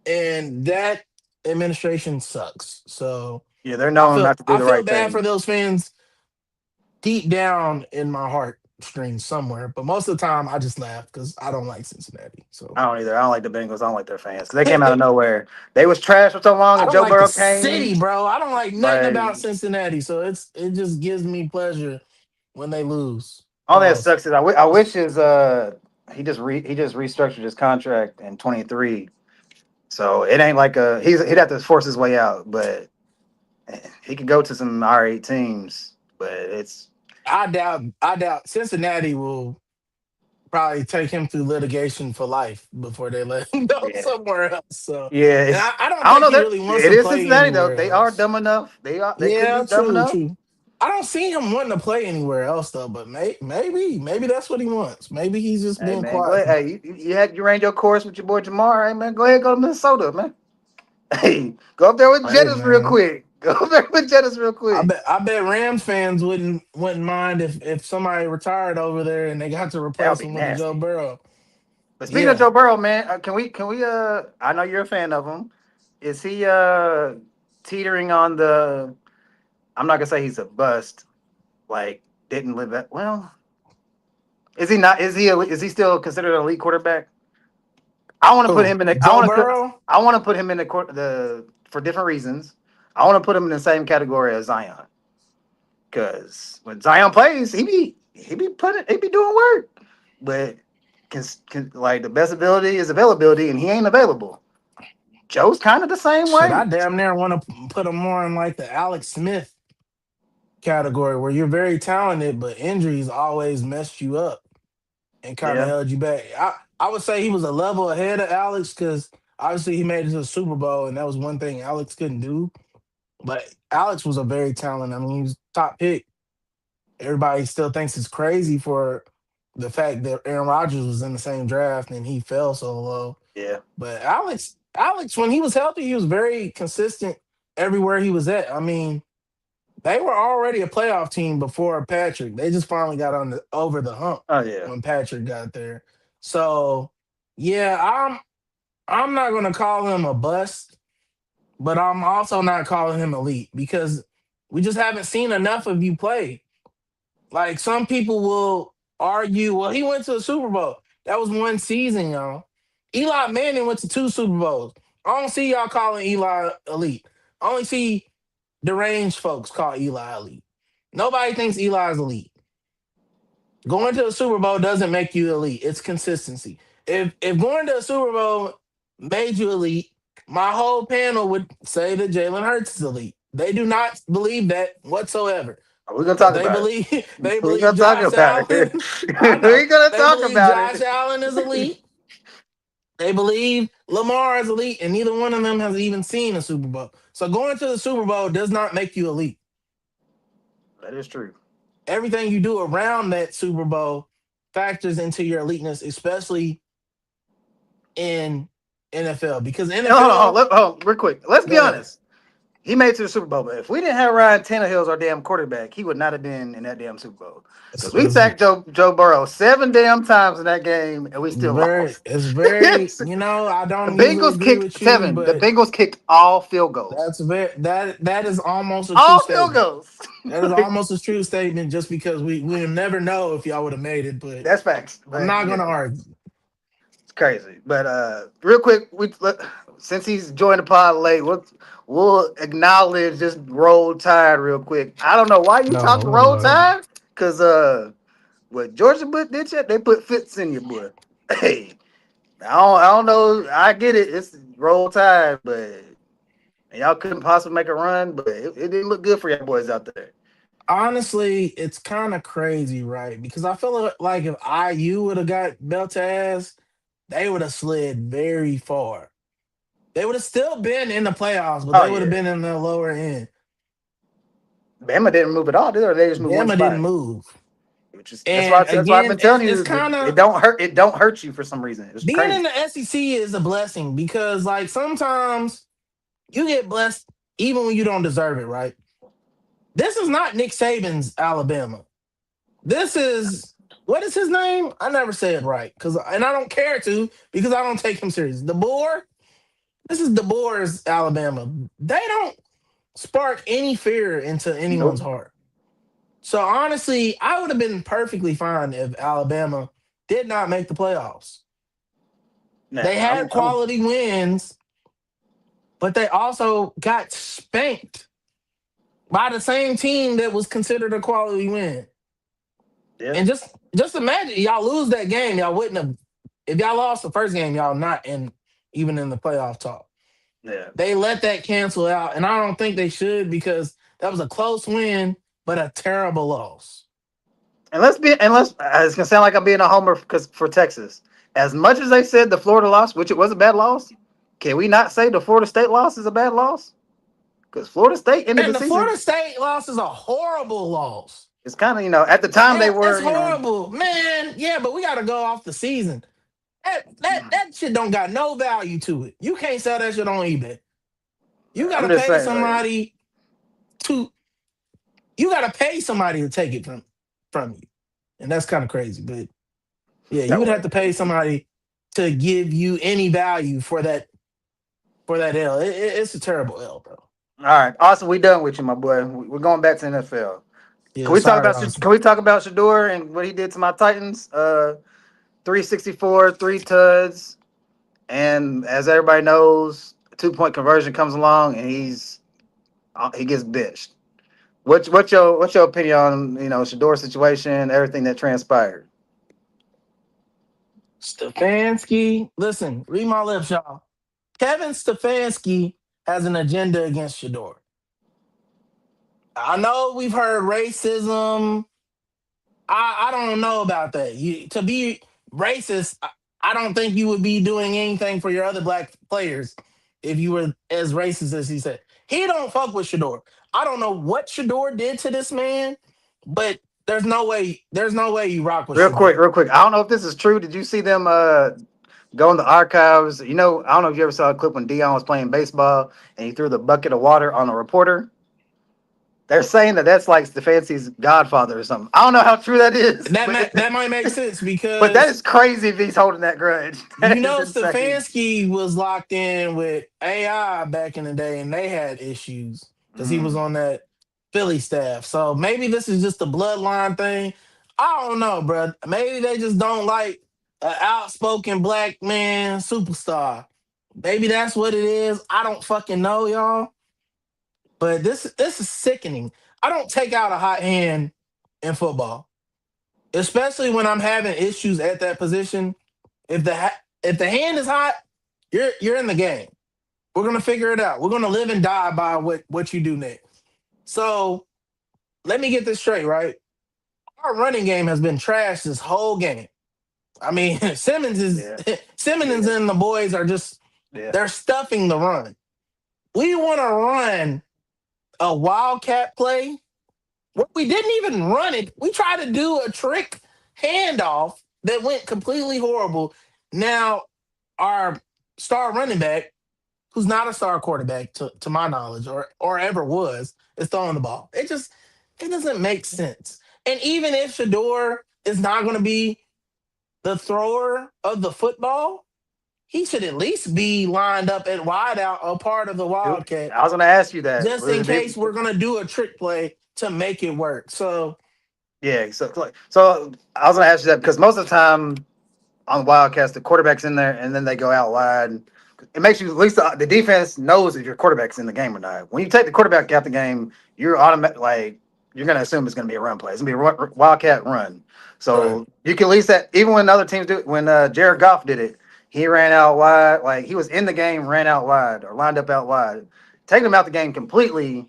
And that administration sucks. So Yeah, they're I known feel not to do I the feel right bad for thing. those fans deep down in my heart strings somewhere. But most of the time I just laugh because I don't like Cincinnati. So I don't either. I don't like the Bengals. I don't like their fans because they came out of nowhere. They was trash for so long, I and don't Joe like the Burrow came. city, bro. I don't like nothing Like, about Cincinnati. So it just gives me pleasure when they lose. only that Pause. sucks is I wish his he just restructured his contract in 23, so it ain't like he'd have to force his way out, but he could go to some R8 teams, but it's I doubt Cincinnati will probably take him through litigation for life before they let him go yeah, somewhere else. So, yeah. and It's I don't I don't think know he that really wants it to is play Cincinnati though. anywhere They are else. dumb enough. They could be Yeah, dumb true, enough. true. I don't see him wanting to play anywhere else though, but maybe that's what he wants. Maybe he's just Hey being man, go quiet ahead. about Hey, you had you ran your course with your boy Jamar. Hey man, go ahead, go to Minnesota, man. Hey, go up there with it. Hey Jettis real man, quick. Go up there with Jettis real quick. I bet Rams fans wouldn't mind if somebody retired over there and they got to That would replace be him with a Joe nasty. Burrow. But speaking of Yeah. Joe Burrow, man, can we I know you're a fan of him. Is he teetering on the I'm not gonna say he's a bust, like didn't live that well. Is he not is he still considered an elite quarterback? I want to put Who? him in the Joe Burrow? I want to put him in the for different reasons. I want to put him in the same category as Zion. Cause when Zion plays, he be doing work. But can like the best ability is availability, and he ain't available. Joe's kind of the same Shit, I way. damn near want to put him more in like the Alex Smith category where you're very talented, but injuries always messed you up and kind of Yeah, held you back. I would say he was a level ahead of Alex because obviously he made it to the Super Bowl, and that was one thing Alex couldn't do. But Alex was a very talented. I mean, he was top pick. Everybody still thinks it's crazy for the fact that Aaron Rodgers was in the same draft and he fell so low. yeah, But Alex, when he was healthy, he was very consistent everywhere he was at. I mean, they were already a playoff team before Patrick. They just finally got over the hump oh yeah. when Patrick got there. So yeah, I'm not gonna call him a bust, but I'm also not calling him elite because we just haven't seen enough of you play. Like some people will argue, well, he went to the Super Bowl. That was one season, y'all. Eli Manning went to two Super Bowls. I don't see y'all calling Eli elite. I only see deranged folks call Eli elite. Nobody thinks Eli is elite. Going to the Super Bowl doesn't make you elite. It's consistency. If going to a Super Bowl made you elite, my whole panel would say that Jalen Hurts is elite. They do not believe that whatsoever. We're gonna talk They about it. believe they We're believe gonna talk Josh about Allen. it. I know. We're gonna They talk believe about Josh it. Allen is elite. They believe Lamar is elite, and neither one of them has even seen a Super Bowl. So going to the Super Bowl does not make you elite. That is true. Everything you do around that Super Bowl factors into your eliteness, especially in NFL. Because And hold on, NFL, hold on, real quick. Let's be go ahead. honest. He made it to the Super Bowl, but if we didn't have Ryan Tannehill as our damn quarterback, he would not have been in that damn Super Bowl. Because It's, we it's sacked Joe Burrow 7 damn times in that game, and we still very, lost. it's very, The I don't usually Bengals agree kicked with you, seven. The but Bengals kicked all field goals. that is almost a true All field statement. goals. That is almost a true statement just because we'll never know if y'all would have made it, but That's facts. I'm But not yeah, gonna argue. it's crazy. But real quick, since he's joined the pod late, we'll acknowledge just roll tide real quick. I don't know why you No, talking oh roll Lord. tide, because what Georgia Bush did you? They put fits in your boy. Hey, I don't know. I get it. It's roll tide, but y'all couldn't possibly make a run, but it didn't look good for y'all boys out there. Honestly, it's kind of crazy, right? Because I feel like if IU would have got belt ass, they would have slid very far. They would have still been in the playoffs, but Oh they would have yeah, been in the lower end. Bama didn't move at all, did they? Or they just moved one Bama didn't spot. move. Which is And that's why I've again, been telling it's you kind it of don't hurt. It don't hurt you for some reason. It's being in crazy. the SEC is a blessing because, like, sometimes you get blessed even when you don't deserve it, right? This is not Nick Saban's Alabama. This is what is his name? I never say it right and I don't care to because I don't take him serious. DeBoer. This is DeBoer's Alabama. They don't spark any fear into anyone's Nope. heart. So honestly, I would have been perfectly fine if Alabama did not make the playoffs. Nah, They had quality wins, but they also got spanked by the same team that was considered a quality win. yeah, And just imagine y'all lose that game, y'all wouldn't have. If y'all lost the first game, y'all not in even in the playoff talk. yeah. They let that cancel out, and I don't think they should because that was a close win, but a terrible loss. It's gonna sound like I'm being a homer because for Texas. As much as they said the Florida loss, which it was a bad loss, can we not say the Florida State loss is a bad loss? Because Florida State ended the And the season. Florida State loss is a horrible loss. It's kind of at the time they Yeah, it's were horrible, man. Yeah, but we got to go off the season. That shit don't got no value to it. You can't sell that shit on eBay. You got I'm to just pay saying like somebody to. You got to pay somebody to take it from you, and that's kind of crazy. But yeah, you that would have way. to pay somebody to give you any value for that L. It's a terrible L, bro. All right, awesome. We done with you, my boy. We're going back to NFL. Yeah, sorry, Austin. Can we talk about Sheduer and what he did to my Titans? 364, 3 tuds, and as everybody knows, a 2 point conversion comes along and he gets bitched. What's your opinion on Sheduer's situation, everything that transpired? Stefanski, listen, read my lips, y'all. Kevin Stefanski has an agenda against Shador. I know we've heard racism. I don't know about that. To be racist, I don't think you would be doing anything for your other black players if you were as racist as he said. He don't fuck with Shador. I don't know what Shador did to this man, but there's no way you rock with Shador. Real quick. I don't know if this is true. Did you see them go in the archives? I don't know if you ever saw a clip when Dion was playing baseball and he threw the bucket of water on a reporter. They're saying that that's like Stefanski's godfather or something. I don't know how true that is, That might make sense but that because is crazy if he's holding that grudge. That you is know insane. Stefanski was locked in with AI back in the day, and they had issues because he was Mm. on that Philly staff. So maybe this is just a bloodline thing. I don't know, bro. Maybe they just don't like an outspoken black man superstar. Maybe that's what it is. I don't fucking know, y'all. But this is sickening. I don't take out a hot hand in football, especially when I'm having issues at that position. If the hand is hot, you're in the game. We're gonna figure it out. We're gonna live and die by what you do next. So let me get this straight, right? Our running game has been trashed this whole game. I mean, Yeah, Simmons yeah, and the boys are just yeah. they're stuffing the run. We want to run a wildcat play. We didn't even run it. We tried to do a trick handoff that went completely horrible. Now, our star running back, who's not a star quarterback to my knowledge or ever was, is throwing the ball. It doesn't make sense. And even if Shador is not going to be the thrower of the football, he should at least be lined up at wide out, a part of the Wildcat, I was gonna ask you that. just in case we're going to do a trick play to make it work. So, Yeah, so I was gonna ask you that because most of the time on Wildcats, the quarterback's in there and then they go out wide. It makes you at least the defense knows if your quarterback's in the game or not. When you take the quarterback out the game, you're automatic like you're gonna assume it's gonna be a run play. It's gonna be a Wildcat run. right. So you can at least that even when other teams do it, when Jared Goff did it, he ran out wide, like he was in the game, ran out wide or lined up out wide. Taking him out the game completely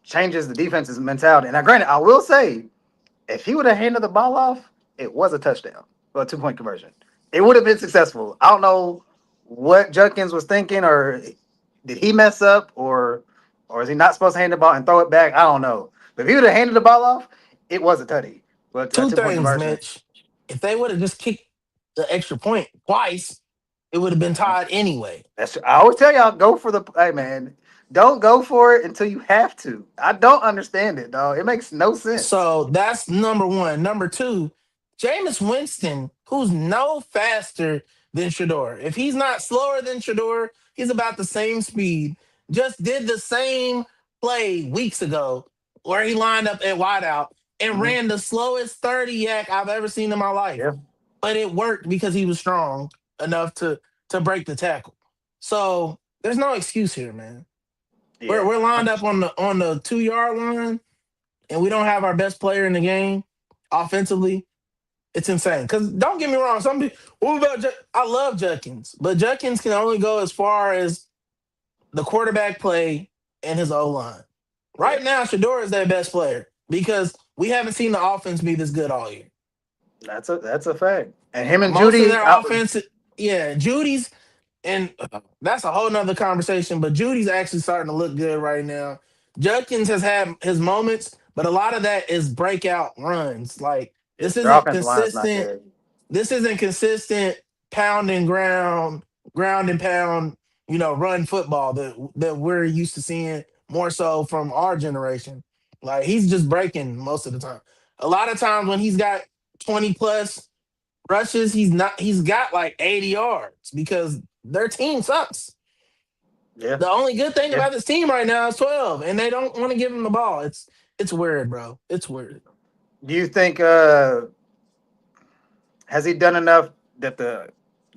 changes the defense's mentality. And now, granted, I will say if he would have handed the ball off, it was a touchdown or a 2 point conversion. It would have been successful. I don't know what Judkins was thinking, or did he mess up, or is he not supposed to hand the ball and throw it back? I don't know. But if he would have handed the ball off, it was a tutty. But a Two 2 point things, conversion. Mitch. If they would have just kicked the extra point twice, it would have been tied anyway. That's I always tell y'all go for the hey man. Don't go for it until you have to. I don't understand it, dog. It makes no sense. So that's number one. Number two, Jameis Winston, who's no faster than Shador. If he's not slower than Shador, he's about the same speed. Just did the same play weeks ago where he lined up at wideout and Mhm. ran the slowest 30 yak I've ever seen in my life. Yeah, But it worked because he was strong enough to break the tackle. So there's no excuse here, man. We're yeah. we're lined up on the 2 yard line and we don't have our best player in the game offensively, it's insane. Because don't get me wrong, some people, what about I love Judkins, but Judkins can only go as far as the quarterback play and his O line. Yeah. Right now, Shador is their best player because we haven't seen the offense be this good all year. That's a fact. And him and Most of Judy, their offense, yeah, Judy's, and that's a whole nother conversation, but Judy's actually starting to look good right now. Judkins has had his moments, but a lot of that is breakout runs. Like yeah, this their isn't offensive line's not consistent. good. This isn't consistent pound and ground and pound, run football that we're used to seeing more so from our generation. Like he's just breaking most of the time. A lot of times when he's got 20 plus rushes, he's got like 80 yards because their team sucks. Yeah, The only good thing yeah. about this team right now is 12, and they don't want to give him the ball. It's weird, bro. It's weird. Do you think has he done enough that the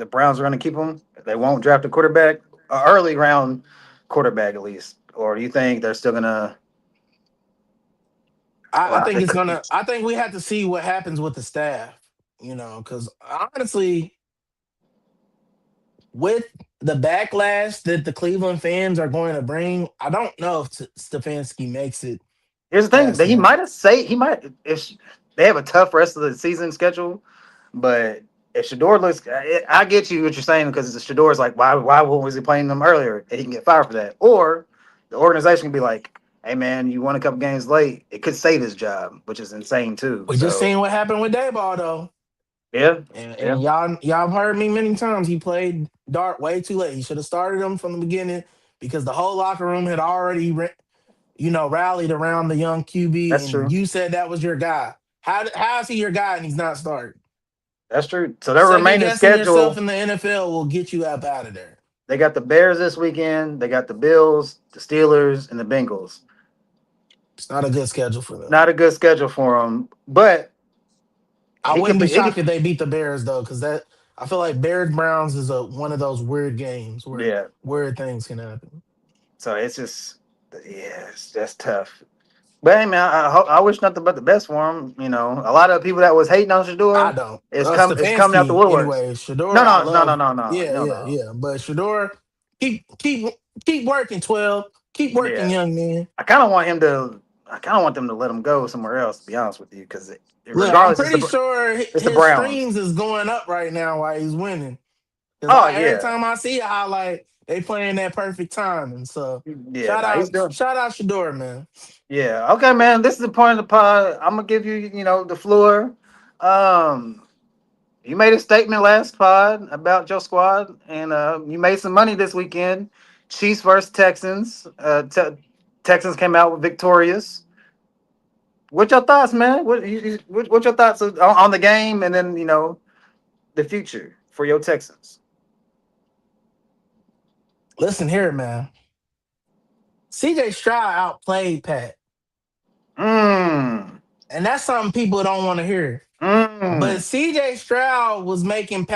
Browns are going to keep him? They won't draft a quarterback, a early round quarterback at least, or do you think they're still gonna? I Well, think it's gonna. I think we have to see what happens with the staff. Because honestly, with the backlash that the Cleveland fans are going to bring, I don't know if Stefanski makes it here's the thing past that them. he might if they have a tough rest of the season schedule, but if Shador looks, I get you what you're saying because Shador's like why was he playing them earlier and he can get fired for that, or the organization can be like, hey man, you won a couple games late, it could save his job, which is insane too. We just So seen what happened with Dayball though. yeah, And, yeah, and y'all have heard me many times. He played Dart way too late. He should have started him from the beginning because the whole locker room had already, rallied around the young QB, that's and true. you said that was your guy. How is he your guy and he's not starting? That's true. So their Second remaining guessing yourself schedule, in the NFL will get you up out of there. they got the Bears this weekend, they got the Bills, the Steelers, and the Bengals. It's not a good schedule for them. Not a good schedule for him, but I he could wouldn't be be. He shocked could, if they beat the Bears though, because that I feel like Bears Browns is a one of those weird games where yeah. weird things can happen. So it's just, yeah, that's tough. But hey, man, I wish nothing but the best for him. You know, a lot of people that was hating on I Shador don't. is coming out the Stefanski, woodworks. anyway. Shador, No, I no, no, no, love. no, no, Yeah, no, yeah, no. yeah. But Shador, keep working, 12. Keep working, Yeah, young man. I kind of want him to. I kind of want them to let him go somewhere else. To be honest with you, because Look, I'm regardless, pretty sure it's the his Browns. streams is going up right now while he's winning. Because Oh every yeah, time I see a highlight, they playing that perfect timing. So yeah. No, he's doing. shout out Shador, man. Yeah. Okay, man. This is the point of the pod. I'm gonna give you, the floor. Um, you made a statement last pod about your squad, and you made some money this weekend. Chiefs versus Texans. Texans came out with victorious. What's your thoughts, man? What's your thoughts on the game, and then the future for your Texans? Listen here, man. CJ Stroud outplayed Pat. Mmm. And that's something people don't want to hear. But Mmm. CJ Stroud was making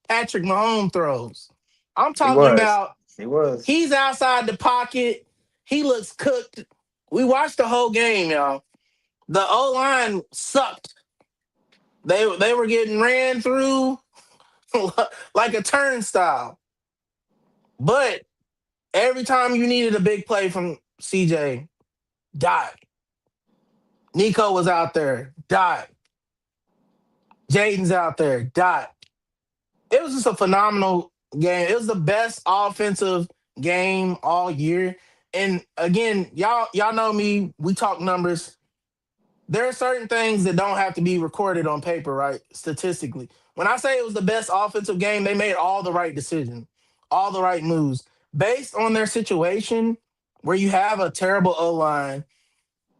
Patrick Mahomes throws. I'm He talking was. about He was. he's outside the pocket. He looks cooked. We watched the whole game, y'all. The O line sucked. They were getting ran through like a turnstile. But every time you needed a big play from CJ, dot. Nico was out there, dot. Jaden's out there, dot. It was just a phenomenal game. It was the best offensive game all year. And again, y'all know me. We talk numbers. there are certain things that don't have to be recorded on paper, right? Statistically. When I say it was the best offensive game, they made all the right decisions, all the right moves based on their situation where you have a terrible O line,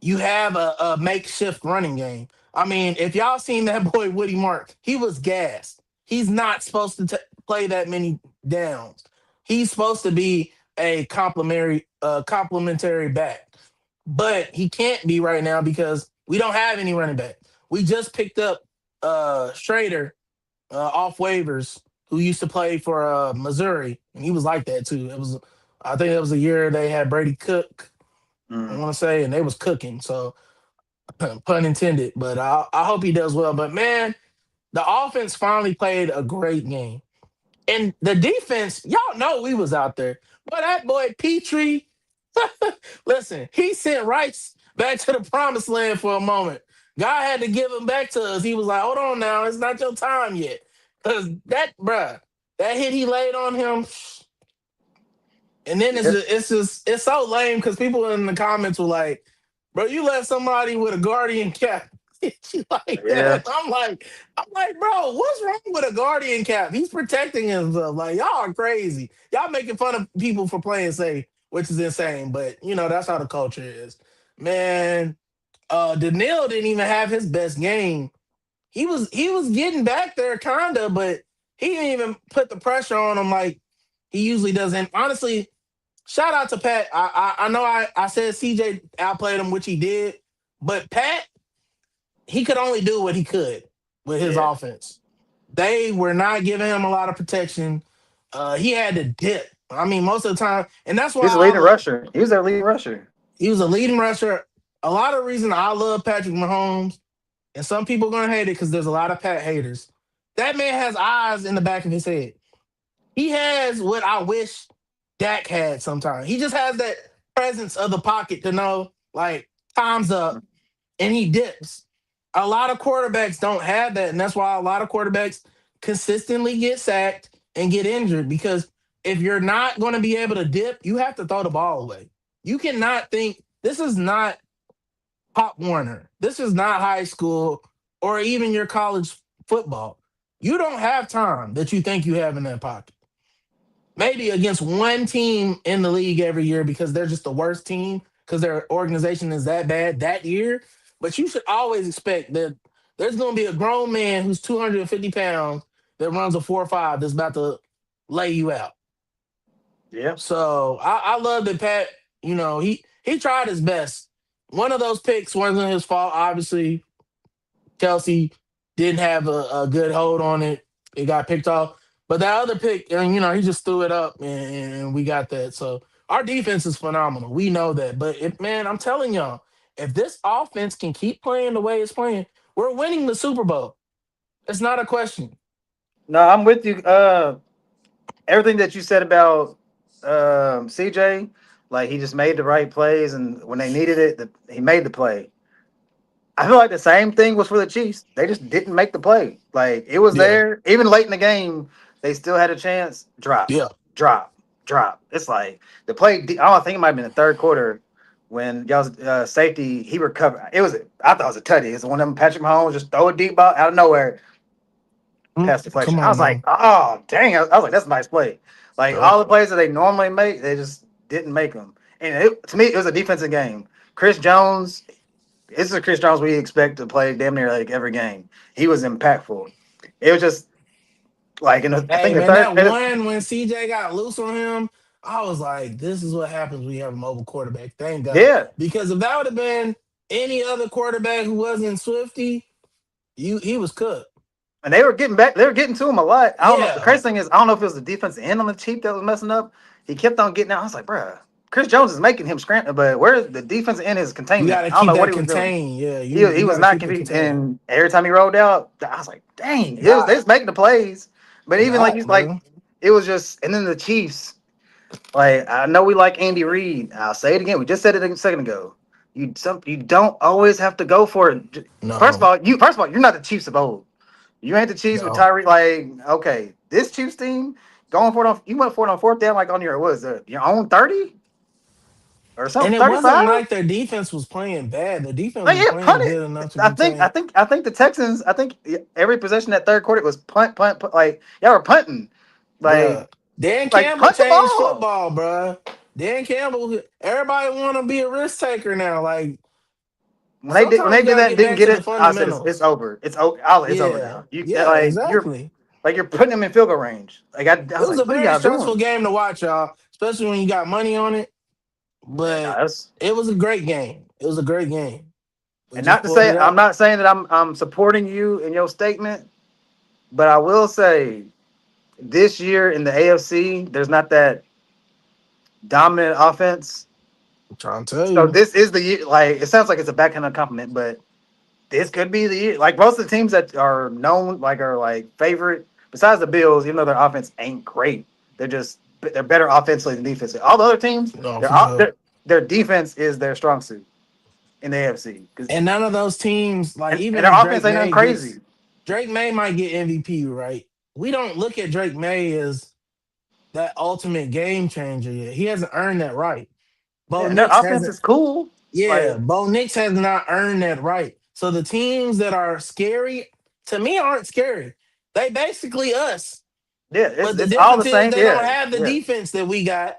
you have a makeshift running game. I mean, if y'all seen that boy Woody Mark, he was gassed. He's not supposed to play that many downs. He's supposed to be a complimentary back, but he can't be right now because we don't have any running back. We just picked up Schrader off waivers, who used to play for Missouri, and he was like that too. I think it was a year they had Brady Cook, I Mm. want to say, and they was cooking. So pun intended. But I hope he does well. But man, the offense finally played a great game, and the defense, y'all know we was out there. But that boy Petrie, listen, he sent Rice back to the promised land for a moment. God had to give him back to us. He was like, "Hold on now, it's not your time yet." Cause that hit he laid on him, and then Yeah. it's so lame because people in the comments were like, "Bro, you let somebody with a guardian cap hit you like Yeah. that." I'm like, bro, what's wrong with a guardian cap? He's protecting himself. Like, y'all are crazy. Y'all making fun of people for playing safe, which is insane. But that's how the culture is, man. Daniil didn't even have his best game. He was getting back there kinda, but he didn't even put the pressure on him like he usually does. And honestly, shout out to Pat. I know I said CJ outplayed him, which he did, but Pat, he could only do what he could with his Yeah. offense. They were not giving him a lot of protection. He had to dip. I mean, most of the time, and that's why He's a leading rusher. He was their leading rusher. he was a leading rusher. A lot of reason I love Patrick Mahomes, and some people are gonna hate it because there's a lot of Pat haters. That man has eyes in the back of his head. He has what I wish Dak had sometimes. He just has that presence of the pocket to know, like, time's up, and he dips. A lot of quarterbacks don't have that, and that's why a lot of quarterbacks consistently get sacked and get injured because if you're not going to be able to dip, you have to throw the ball away. You cannot think this is not Pop Warner. This is not high school or even your college football. You don't have time that you think you have in that pocket. Maybe against one team in the league every year because they're just the worst team because their organization is that bad that year. But you should always expect that there's going to be a grown man who's 250 pounds that runs a 4.5 that's about to lay you out. Yeah. So I love that Pat, he tried his best. One of those picks wasn't his fault. Obviously, Kelsey didn't have a good hold on it. It got picked off. But that other pick, and he just threw it up, and we got that. So our defense is phenomenal. We know that. But man, I'm telling y'all, if this offense can keep playing the way it's playing, we're winning the Super Bowl. It's not a question. No, I'm with you. Everything that you said about CJ, like he just made the right plays, and when they needed it, he made the play. I feel like the same thing was for the Chiefs. They just didn't make the play. Like it was Yeah, there, even late in the game, they still had a chance. Drop, yeah. drop, drop. It's like the play. I don't think it might have been the third quarter when y'all's safety he recovered. I thought it was a tutty. It's one of them Patrick Mahomes just throw a deep ball out of nowhere, pass deflection. Come I on was like, now. oh dang! I was like, that's a nice play. Like Yeah. all the plays that they normally make, they just didn't make them. And to me, it was a defensive game. Chris Jones, this is Chris Jones we expect to play damn near like every game. He was impactful. It was just like I Hey think the man, third. that one when CJ got loose on him, I was like, this is what happens when you have a mobile quarterback. Thank God. Yeah, Because if that would have been any other quarterback who wasn't Swifty, he was cooked. and they were getting back. They were getting to him a lot. I don't know. The Yeah. crazy thing is, I don't know if it was the defensive end on the cheap that was messing up. He kept on getting out. I was like, bruh, Chris Jones is making him scramble, but where's the defensive end is You containment? gotta I don't keep know what that he was doing. contained. Yeah, He you was gotta not keep it confused, contained. and every time he rolled out, I was like, dang, they God. was making the plays, but even like God, he's like, bro. it was just, and then the Chiefs. Like I know we like Andy Reid. I'll say it again. We just said it a second ago. You don't always have to go for it. No, First of all, you're not the Chiefs of old. You ain't the Chiefs with no. Tyreek. Like okay, this Chiefs team going for it on you went for it on fourth down like on your what is it your own 30? or And something. it wasn't 35. like their defense was playing bad. The defense Like was yeah, punt playing it. good enough to be taken. I think the Texans. I think every possession that third quarter was punt. Like y'all were punting. Bruh. Like Dan like Campbell punt the changed ball. football, bruh. Dan Campbell, everybody want to be a risk taker now. Like, When sometimes they you did got to that and get didn't back get to the it, I said it's fundamentals. over. It's over Yeah. now. You Yeah, exactly. like you're putting them in field goal range. I It was was like, a what are very y'all stressful doing? game to watch, y'all, especially when you got money on it. Yeah, no, But that's it was a great game. It was a great game. We and just not to pulled say it I'm out. not saying that I'm supporting you in your statement, but I will say this year in the AFC, there's not that dominant offense. I'm trying to tell So you. this is the year. Like it sounds like it's a backhanded compliment, but this could be the year. Like most of the teams that are known, like are like favorite. Besides the Bills, even though their offense ain't great, they're better offensively than defensively. All the other teams, No, for sure. their defense is their strong suit in the AFC. And none of those teams, like And even their if offense ain't nothing crazy. Drake May might get MVP, right? We don't look at Drake May as that ultimate game changer yet. He hasn't earned that right. Bo Yeah, and their Nix offense hasn't. is cool. Yeah, Like Bo Nix has not earned that right. So the teams that are scary to me aren't scary. They basically us. yeah, But the it's all difference the is same. they don't Yeah, have the yeah. defense that we got.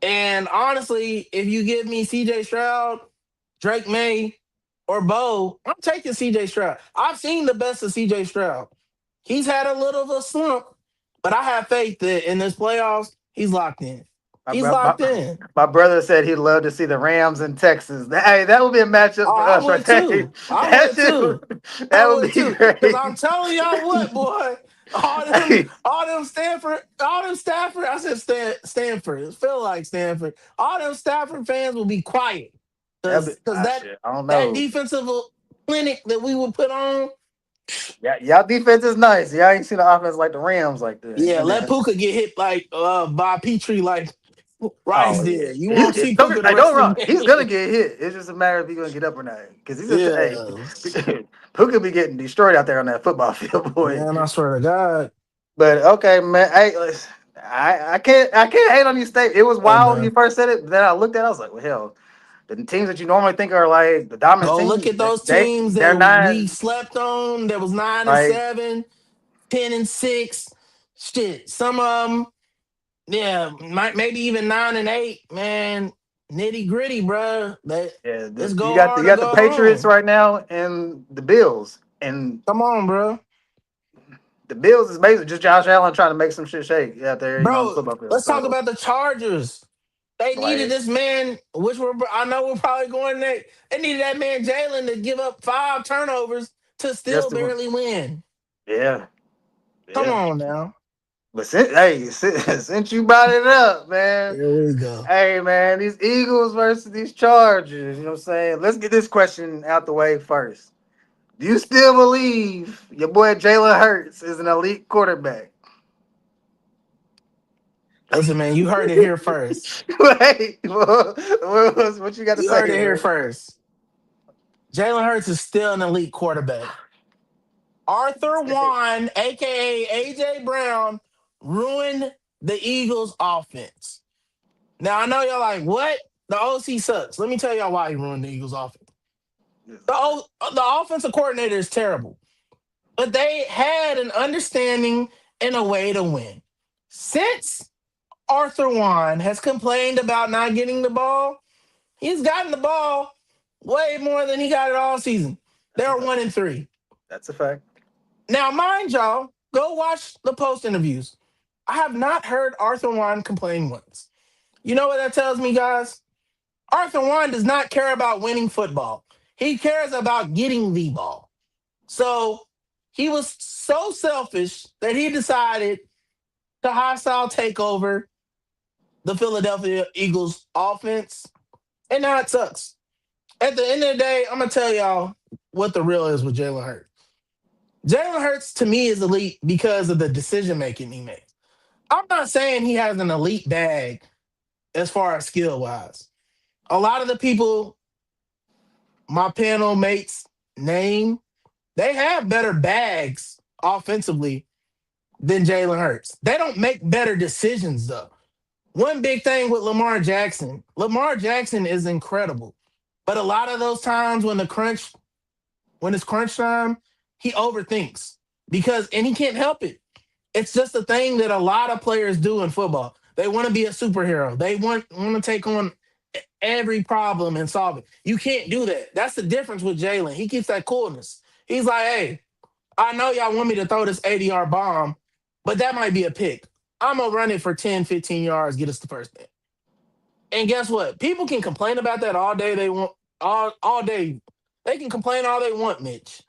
And honestly, if you give me CJ Stroud, Drake May, or Bo, I'm taking CJ Stroud. I've seen the best of CJ Stroud. He's had a little of a slump, but I have faith that in this playoffs, he's locked in. My, He's bro- my, locked in. my brother said he'd love to see the Rams in Texas. Hey, that would be a matchup Oh, for I us right would there. too. I That would shit, too. that I would would be too. Cause I'm great. telling y'all what, boy. Hey, All them Stafford. I said Stanford. It feel like Stanford. All them Stafford fans will be quiet, cause shit. I don't that know. defensive clinic that we would put on. Yeah, y'all defense is nice. Y'all ain't seen the offense like the Rams like that. Yeah, And let then, Puka get hit like by Petrie like Rice oh yeah, did. You won't see don't Puka the hey, don't rest get of wrong. the He's gonna game. get hit. It's just a matter if he's gonna get up or not. Because he's a hey, Yeah, who could be getting destroyed out there on that football field, boy. man. I swear to God. But okay, man. Hey, listen, I can't hate on you. State it was Hey, wild when you man. first said it. Then I looked at it, I was like, well, hell, the teams that you normally think are like the dominant Go look teams, at those they teams they're that not we slept on. That was 9 and like 7, 10 and 6. Shit, some of them, yeah, maybe even 9 and 8. Man, nitty gritty, bro. yeah. Let's You go got hard or the go Patriots home. right now and the Bills, and Come on, bro. the Bills is basically just Josh Allen trying to make some shit shake out there, on the Bro, football field. let's talk So about the Chargers. They needed like, this man, I know we're probably going next. They needed that man Jalen to give up 5 turnovers to still just to, barely win. yeah, Come yeah. on now. But since you brought it up, man. Here we go. Hey man, these Eagles versus these Chargers. You know what I'm saying? Let's get this question out the way first. Do you still believe your boy Jalen Hurts is an elite quarterback? Listen, man, you heard it here first. Wait, what you got to You say, heard it here man? first. Jalen Hurts is still an elite quarterback. Arthur Juan, aka AJ Brown, ruined the Eagles' offense. Now I know y'all like, what? The OC sucks. Let me tell y'all why he ruined the Eagles' offense. The offensive coordinator is terrible, but they had an understanding and a way to win. Since Arthur Juan has complained about not getting the ball, he's gotten the ball way more than he got it all season. That's a They're fact. 1-3. That's a fact. Now, mind y'all, go watch the post interviews. I have not heard Arthur Juan complain once. You know what that tells me, guys? Arthur Juan does not care about winning football. He cares about getting the ball. So he was so selfish that he decided to hostile take over the Philadelphia Eagles offense. And now it sucks. At the end of the day, I'm gonna tell y'all what the real is with Jalen Hurts. Jalen Hurts to me is elite because of the decision making he makes. I'm not saying he has an elite bag as far as skill wise. A lot of the people my panel mates name, they have better bags offensively than Jalen Hurts. They don't make better decisions though. one big thing with Lamar Jackson is incredible. But a lot of those times when it's crunch time, he overthinks and he can't help it. It's just a thing that a lot of players do in football. They want to be a superhero. They want to take on every problem and solve it. You can't do that. That's the difference with Jalen. He keeps that coolness. He's like, hey, I know y'all want me to throw this 80-yard bomb, but that might be a pick. I'm going to run it for 10, 15 yards, get us the first thing. And guess what? People can complain about that all day they want, all day. They can complain all they want, Mitch.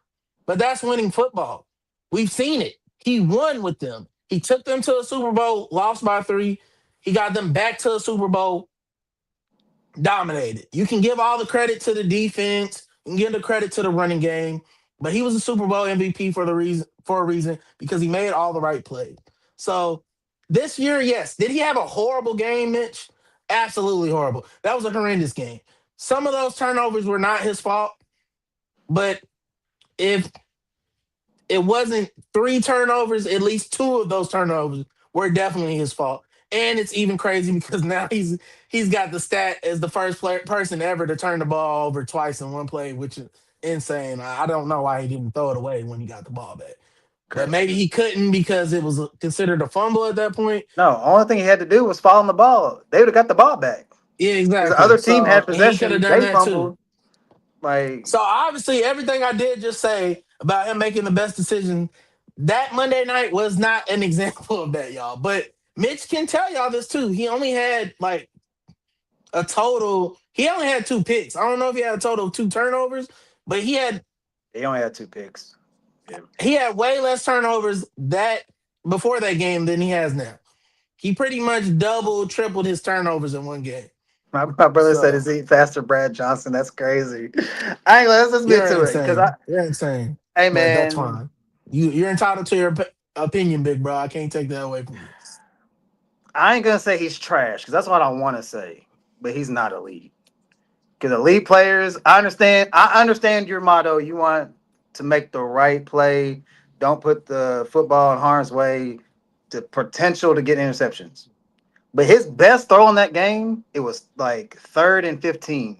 But that's winning football. We've seen it. He won with them. He took them to a Super Bowl, lost by 3. He got them back to a Super Bowl, dominated. You can give all the credit to the defense, you can give the credit to the running game, but he was a Super Bowl MVP for a reason because he made all the right plays. So this year, yes, did he have a horrible game, Mitch? Absolutely horrible. That was a horrendous game. Some of those turnovers were not his fault, but if it wasn't 3 turnovers, at least 2 of those turnovers were definitely his fault. And it's even crazy because now he's got the stat as the first person ever to turn the ball over twice in one play, which is insane. I don't know why he didn't throw it away when he got the ball back. But Crazy. maybe he couldn't because it was considered a fumble at that point. No, only thing he had to do was fall on the ball. They would have got the ball back. Yeah, Because the exactly. other team So had he could have possession. done They that too. fumbled. Like, So obviously, everything I did just say about him making the best decision that Monday night was not an example of that, y'all. But Mitch can tell y'all this too. He only had like a total. He only had 2 picks. I don't know if he had a total of 2 turnovers, but he only had 2 picks. Yeah. he had way less turnovers that before that game than he has now. He pretty much doubled, tripled his turnovers in one game. My brother said, So "Is he faster, Brad Johnson?" That's crazy. I ain't. Let's just get you're to it. Cause insane. You're insing. hey But that's man, fine. You're entitled to your opinion, big bro. I can't take that away from you. I ain't gonna say he's trash because that's what I want to say. But he's not elite. Because elite players, I understand. I understand your motto. You want to make the right play. Don't put the football in harm's way. The potential to get interceptions. But his best throw in that game, it was like 3rd and 15.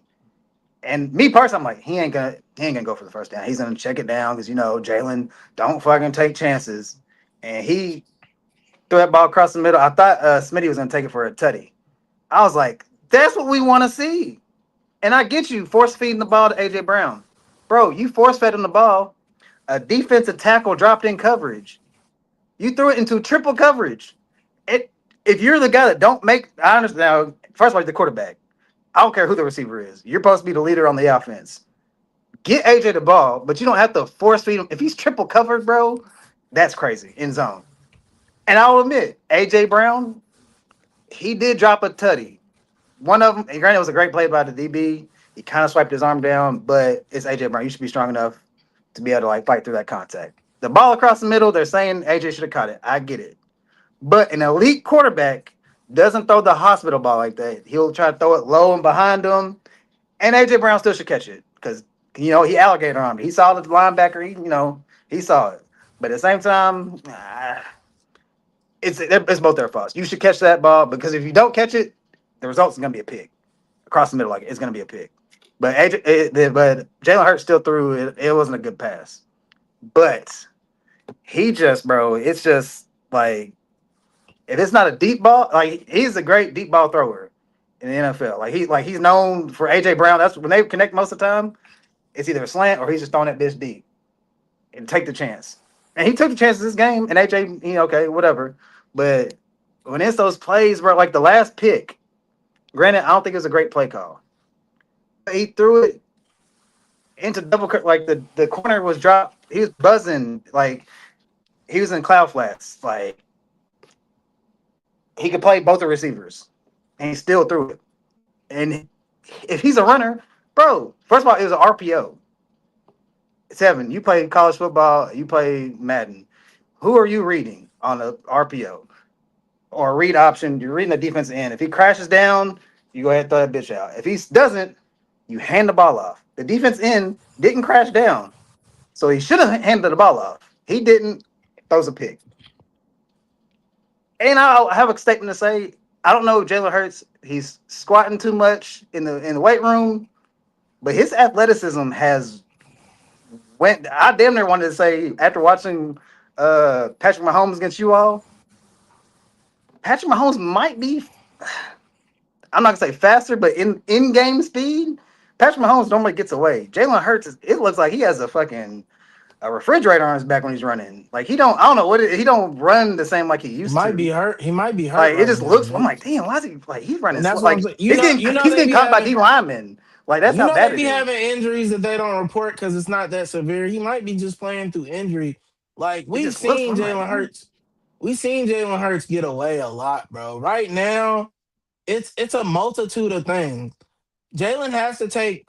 And me personally, I'm like, he ain't gonna go for the first down. He's gonna check it down because Jalen don't fucking take chances. And he threw that ball across the middle. I thought Smitty was gonna take it for a tutty. I was like, that's what we want to see. And I get you force feeding the ball to AJ Brown, bro. You force fed him the ball. A defensive tackle dropped in coverage. You threw it into triple coverage. It if you're the guy that don't make, I understand. Now, first of all, you're the quarterback. I don't care who the receiver is. You're supposed to be the leader on the offense. Get AJ the ball, but you don't have to force feed him. If he's triple covered, bro, that's crazy in zone. And I'll admit, AJ Brown, he did drop a tutty. One of them, and granted, it was a great play by the DB. He kind of swiped his arm down, but it's AJ Brown. You should be strong enough to be able to fight through that contact. The ball across the middle, they're saying AJ should have caught it. I get it. But an elite quarterback doesn't throw the hospital ball like that. He'll try to throw it low and behind him. And AJ Brown still should catch it because he alligator armed. He saw the linebacker. He saw it. But at the same time, it's both their faults. You should catch that ball because if you don't catch it, the results is gonna be a pick across the middle. Like it's gonna be a pick. But but Jalen Hurts still threw it. It wasn't a good pass. But he just, bro, it's just like if it's not a deep ball, like he's a great deep ball thrower in the NFL. He's known for AJ Brown. That's when they connect most of the time. It's either a slant or he's just throwing that bitch deep and take the chance. And he took the chance in this game. And AJ, okay, whatever. But when it's those plays, bro, like the last pick, granted, I don't think it was a great play call. He threw it into double, like the corner was dropped. He was buzzing, like he was in cloud flats. Like he could play both the receivers, and he still threw it. And if he's a runner, bro, first of all, it was an RPO. Seven, you play college football, you play Madden. Who are you reading on a RPO or a read option? You're reading the defensive end. If he crashes down, you go ahead and throw that bitch out. If he doesn't, you hand the ball off. The defense end didn't crash down, so he should have handed the ball off. He didn't. Throws a pick. And I have a statement to say. I don't know Jalen Hurts. He's squatting too much in the weight room, but his athleticism has went. I damn near wanted to say after watching Patrick Mahomes against you all, Patrick Mahomes might be. I'm not gonna say faster, but in game speed, Patrick Mahomes normally gets away. Jalen Hurts, it looks like he has a refrigerator on his back when he's running. Like he don't, I don't know he don't run the same like he He used might be to. hurt. He might be hurt Like it right just now, looks. I'm like, Mitch. damn, why is he like he's running And slow? that's what I'm Like saying. You know, he's they getting be caught by D having, linemen. Like that's you how know, they bad it be is. having injuries that they don't report because it's not that severe. He might be just playing through injury. Like It just looks. I'm like, man. We've seen Jalen Hurts get away a lot, bro. Right now, it's a multitude of things. Jalen has to take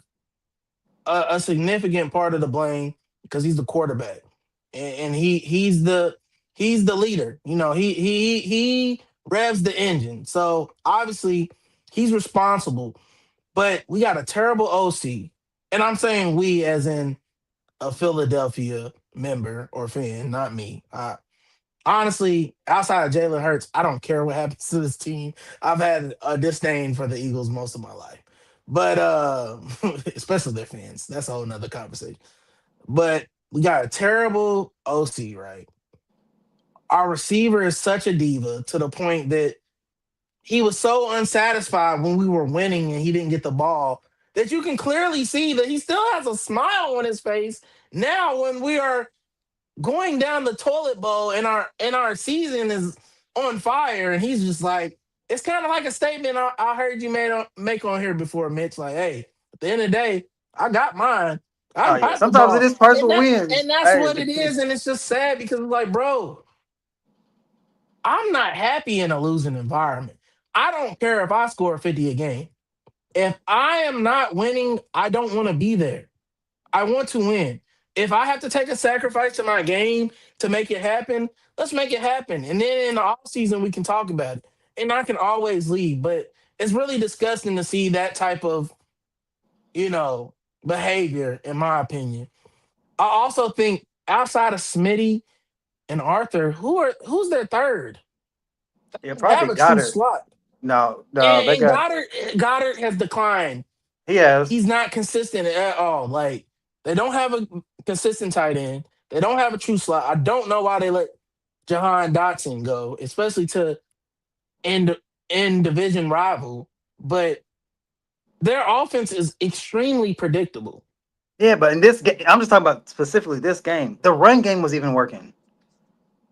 a significant part of the blame because he's the quarterback, and he's the leader. You know, he revs the engine. So obviously, he's responsible. But we got a terrible OC, and I'm saying we as in a Philadelphia member or fan, not me. Honestly, outside of Jalen Hurts, I don't care what happens to this team. I've had a disdain for the Eagles most of my life, but especially their fans. That's a whole nother conversation. But we got a terrible OC, right? Our receiver is such a diva to the point that he was so unsatisfied when we were winning and he didn't get the ball that you can clearly see that he still has a smile on his face now when we are going down the toilet bowl and our season is on fire and he's just like it's kind of like a statement I heard you make on here before, Mitch, like, hey, at the end of the day, I got mine. I Oh yeah, got the sometimes it ball. is And personal that wins. and that's Hey, what it is. And it's just sad because it's like, bro, I'm not happy in a losing environment. I don't care if I score 50 a game. If I am not winning, I don't want to be there. I want to win. If I have to take a sacrifice to my game to make it happen, let's make it happen. And then in the off season, we can talk about it. And I can always leave. But it's really disgusting to see that type of, you know, behavior, in my opinion. I also think outside of Smitty and Arthur, who's their third? yeah, They have probably a true Goddard. slot. No, they And got Goddard has declined. he has. He's not consistent at all. Like they don't have a consistent tight end. They don't have a true slot. I don't know why they let Jahan Dotson go, especially to end in division rival. But their offense is extremely predictable. Yeah, but in this game, I'm just talking about specifically this game. The run game was even working.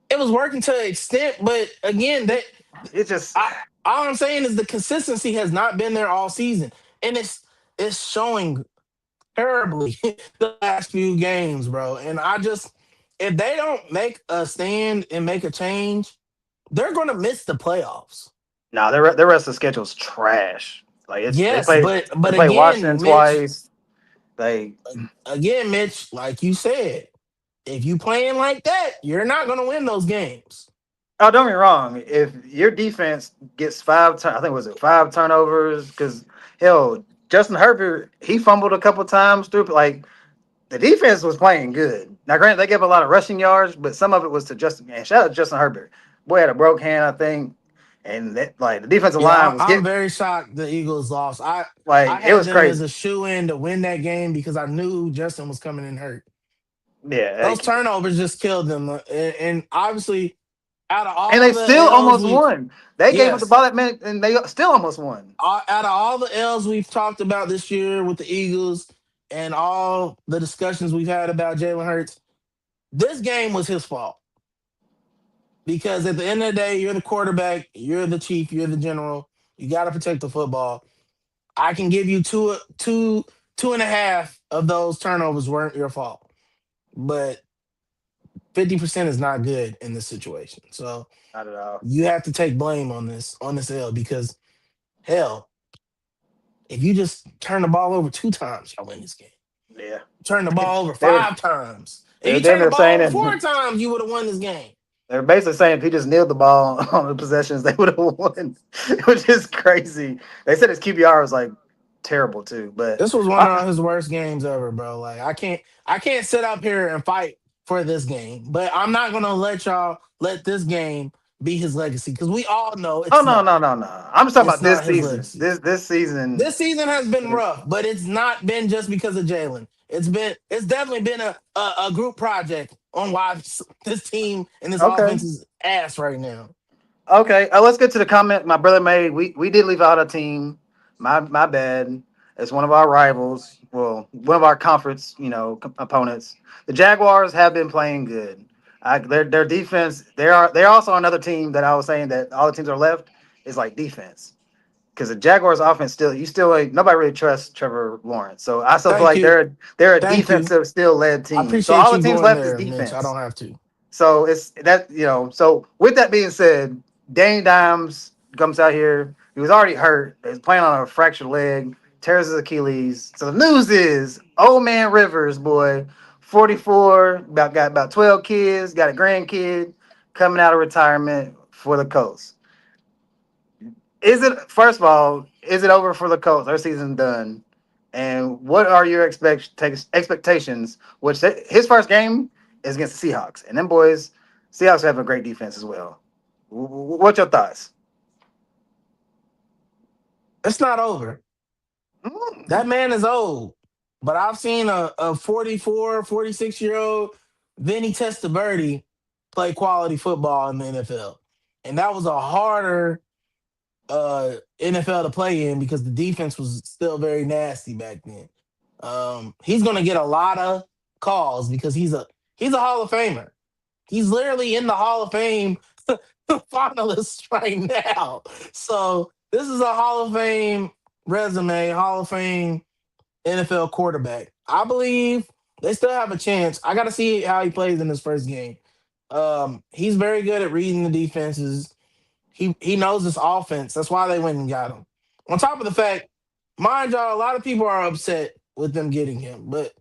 It was working to an extent, but again, that It just I, all I'm saying is the consistency has not been there all season, and it's showing terribly the last few games, bro. And I just, if they don't make a stand and make a change, they're going to miss the playoffs. no, the rest of the schedule's trash. Like it's Yes, they but play Washington again, Mitch, twice. They like you said, if you playing like that, you're not going to win those games. oh, don't get me wrong. If your defense gets I think was it 5 turnovers? Because hell, Justin Herbert he fumbled a couple times through. Like the defense was playing good. Now, granted, they gave a lot of rushing yards, but some of it was to Justin. Man, shout out to Justin Herbert. Boy had a broke hand, I think, and that, like the defensive Yeah, line was I'm getting very shocked the Eagles lost. I like it had was them as crazy. a shoe in to win that game because I knew Justin was coming in hurt. Yeah, Those turnovers just killed them, and obviously, out of and all they the still L's almost we've won. They gave up the yes, ball that minute, and they still almost won. out of all the L's we've talked about this year with the Eagles and all the discussions we've had about Jalen Hurts, this game was his fault because at the end of the day, you're the quarterback, you're the chief, you're the general. You got to protect the football. I can give you two and a half of those turnovers weren't your fault, but 50% is not good in this situation. So Not at all. you have to take blame on this L because hell, if you just turn the ball over 2 times, y'all win this game. Yeah, Turn the ball over they were 5 times. If they were you damn turn the near ball saying over that 4 times, you would have won this game. they're basically saying if he just kneeled the ball on the possessions, they would have won, which is crazy. They said his QBR was like terrible too, but This was one I, of his worst games ever, bro. Like I can't sit up here and fight for this game, but I'm not gonna let y'all let this game be his legacy because we all know Oh it's no, not. no, no, no. I'm just talking It's about this not his season. legacy. This season This season has been is rough, but it's not been just because of Jalen. It's definitely been a group project on why this team and this okay. offense is ass right now. Okay, let's get to the comment my brother made. We did leave out a team. My bad. It's one of our rivals. Well, one of our conference, opponents. The Jaguars have been playing good. Their defense. They're also another team that I was saying that all the teams are left is like defense because the Jaguars offense still nobody really trusts Trevor Lawrence. So I still feel Thank like you. they're a Thank you. defensive still led I team. So appreciate all the you teams going left is there, Mitch. I defense. don't have to. So it's that So with that being said, Danny Dimes comes out here. He was already hurt. He's playing on a fractured leg, tears his Achilles. So the news is, old man Rivers, boy, 44, got about 12 kids, got a grandkid coming out of retirement for the Colts. Is it first of all, is it over for the Colts? Their season's done. And what are your expectations? Which his first game is against the Seahawks, and them boys, Seahawks have a great defense as well. What's your thoughts? It's not over. That Mm. man is old. But I've seen a 44, 46 year old Vinny Testaverde play quality football in the NFL. And that was a harder NFL to play in because the defense was still very nasty back then. He's gonna get a lot of calls because he's a Hall of Famer. He's literally in the Hall of Fame finalists right now. So this is a Hall of Fame resume, Hall of Fame NFL quarterback. I believe they still have a chance. I got to see how he plays in his first game. He's very good at reading the defenses. He knows this offense. That's why they went and got him. On top of the fact, mind y'all, a lot of people are upset with them getting him. But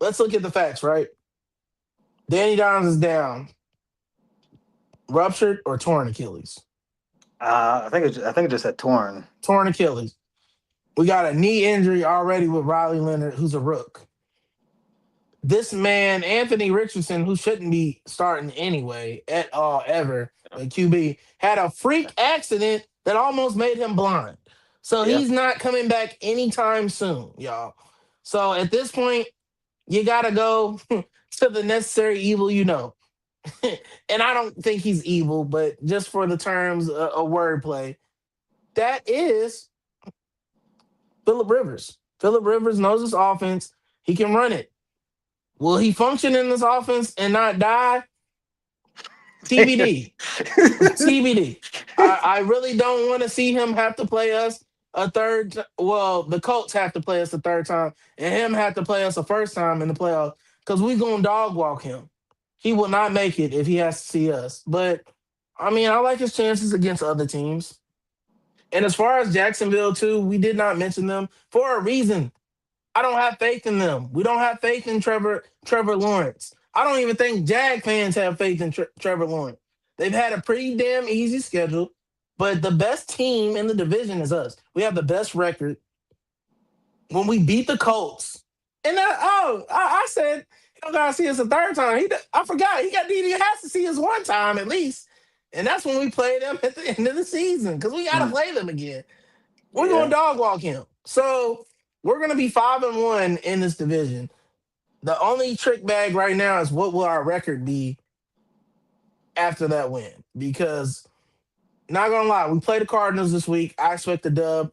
let's look at the facts, right? Danny Dimes is down, ruptured or torn Achilles. I think it just had torn. Torn Achilles. We got a knee injury already with Riley Leonard, who's a rook. This man, Anthony Richardson, who shouldn't be starting anyway at all ever at QB, had a freak accident that almost made him blind. So Yeah. he's not coming back anytime soon, y'all. So at this point, you gotta go to the necessary evil you know. And I don't think he's evil, but just for the terms of wordplay, that is Philip Rivers. Philip Rivers knows his offense. He can run it. Will he function in this offense and not die? TBD. TBD. I really don't want to see him have to play us a third. Well, the Colts have to play us a third time, and him have to play us a first time in the playoffs because we gonna dog walk him. He will not make it if he has to see us. But I mean, I like his chances against other teams. And as far as Jacksonville too, we did not mention them for a reason. I don't have faith in them. We don't have faith in Trevor Lawrence. I don't even think Jag fans have faith in Trevor Lawrence. They've had a pretty damn easy schedule, but the best team in the division is us. We have the best record. When we beat the Colts, and I said he don't gotta see us a third time. I forgot he has to see us one time at least, and that's when we play them at the end of the season because we gotta Mm. play them again. We're Yeah. going to dog walk him. So we're going to be 5-1 in this division. The only trick bag right now is what will our record be after that win? Because not gonna lie, we play the Cardinals this week. I expect a dub,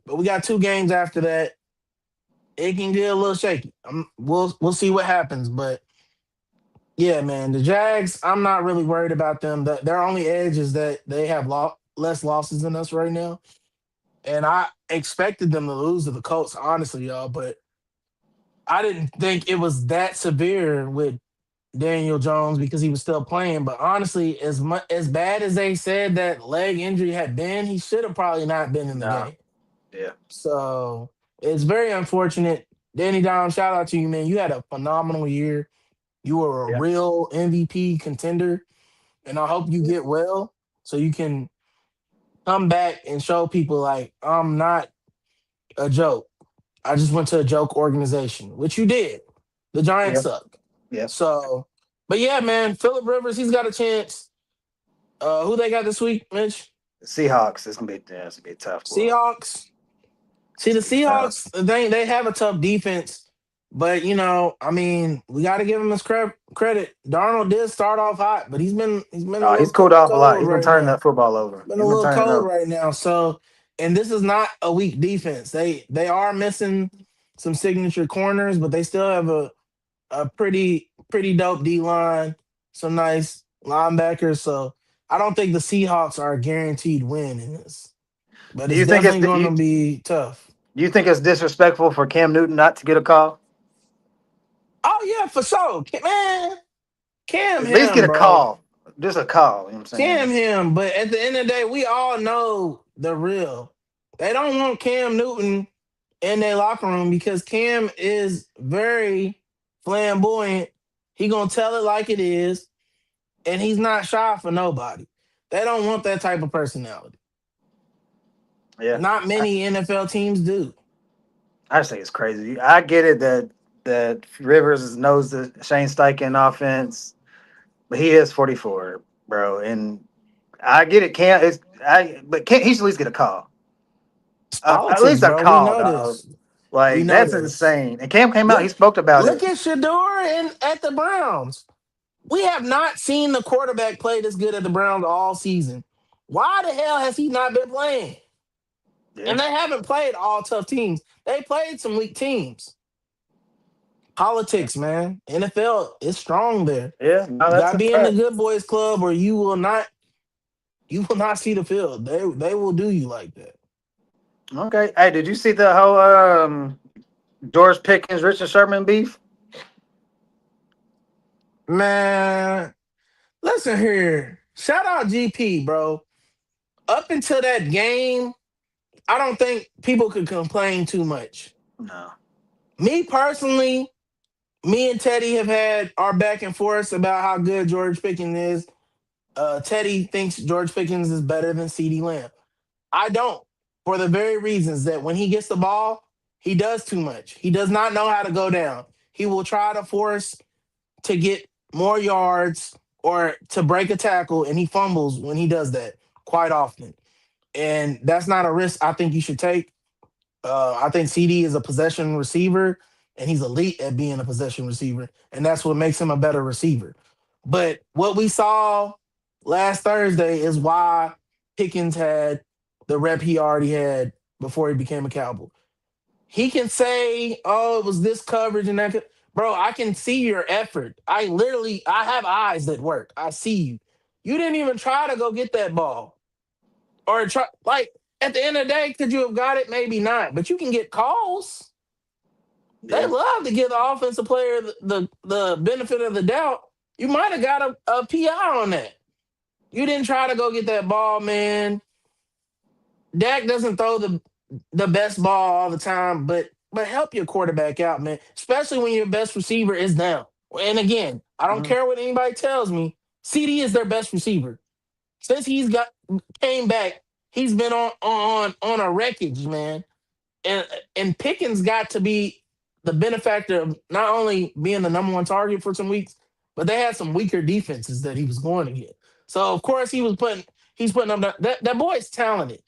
but we got 2 games after that. It can get a little shaky. We'll see what happens, but yeah, man, the Jags. I'm not really worried about them. Their only edge is that they have less losses than us right now. And I expected them to lose to the Colts, honestly, y'all. But I didn't think it was that severe with Daniel Jones because he was still playing. But honestly, as bad as they said that leg injury had been, he should have probably not been in the No. game. Yeah. So it's very unfortunate. Danny Dom, shout out to you, man. You had a phenomenal year. You were a Yeah. real MVP contender, and I hope you Yeah. get well so you can come back and show people like I'm not a joke. I just went to a joke organization, which you did. The Giants Yeah. suck. Yeah. So, but yeah, man, Philip Rivers, he's got a chance. Who they got this week, Mitch? Seahawks. It's gonna be a tough one. Seahawks. See, the It's gonna be tough. Seahawks, they have a tough defense, but I mean, we got to give him his credit. Darnold did start off hot, but he's been a He's little cooled off a lot. cold He's been right turning now. that football over. Been a He's been little turning it cold over. right now. So, and this is not a weak defense. They are missing some signature corners, but they still have a pretty dope D line, some nice linebackers. So I don't think the Seahawks are a guaranteed win in this, but Do it's you think it's definitely do going to you, be tough. do you think it's disrespectful for Cam Newton not to get a call? Oh yeah, for sure, Man, Cam At least get him, a bro. call. Just a call. You know what I'm Cam saying? him. But at the end of the day, we all know the real. They don't want Cam Newton in their locker room because Cam is very flamboyant. He gonna tell it like it is, and he's not shy for nobody. They don't want that type of personality. Yeah. Not I, many NFL teams do. I just think it's crazy. I get it that Rivers knows the Shane Steichen offense, but he is 44, bro. And I get it. He should at least get a call. It's At politics, least a bro. We call, know dog. this. We Like know that's this. insane. And Cam came out. He Look, spoke about look it. at Shador and at the Browns. We have not seen the quarterback play this good at the Browns all season. Why the hell has he not been playing? Yeah. And they haven't played all tough teams. They played some weak teams. Yeah. Politics, man. NFL is strong there. Yeah. No, You that's gotta a be in the fact. good boys club or you will not see the field. They will do you like that. Okay. Hey, did you see the whole George Pickens, Richard Sherman beef? Man, listen here. Shout out GP, bro. Up until that game, I don't think people could complain too much. No. Me personally, me and Teddy have had our back and forth about how good George Pickens is. Teddy thinks George Pickens is better than CeeDee Lamb. I don't, for the very reasons that when he gets the ball, he does too much. He does not know how to go down. He will try to force to get more yards or to break a tackle, and he fumbles when he does that quite often. And that's not a risk I think you should take. I think CD is a possession receiver, and he's elite at being a possession receiver, and that's what makes him a better receiver. But what we saw last Thursday is why Pickens had the rep he already had before he became a Cowboy. He can say, "Oh, it was this coverage and that." Bro, I can see your effort. I have eyes that work. I see you. You didn't even try to go get that ball or try like at the end of the day, could you have got it? Maybe not, but you can get calls. They Yeah. love to give the offensive player the benefit of the doubt. You might have got a PI on that. You didn't try to go get that ball, man. Dak doesn't throw the best ball all the time, but help your quarterback out, man. Especially when your best receiver is down. And again, I don't Mhm. care what anybody tells me. CD is their best receiver. Since he's got came back, he's been on a wreckage, man. And and Pickens got to be the benefactor of not only being the number one target for some weeks, but they had some weaker defenses that he was going to get. So of course he's putting up that boy's talented.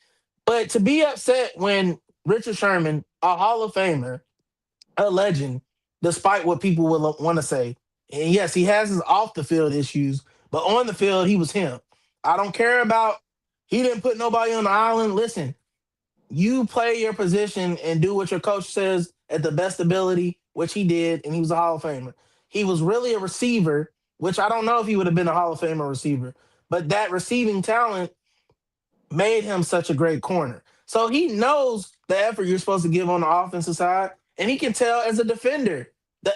But to be upset when Richard Sherman, a Hall of Famer, a legend, despite what people will want to say, and yes, he has his off the field issues, but on the field, he was him. I don't care about he didn't put nobody on the island. Listen, you play your position and do what your coach says at the best ability, which he did, and he was a Hall of Famer. He was really a receiver, which I don't know if he would have been a Hall of Famer receiver, but that receiving talent made him such a great corner. So he knows the effort you're supposed to give on the offensive side, and he can tell as a defender the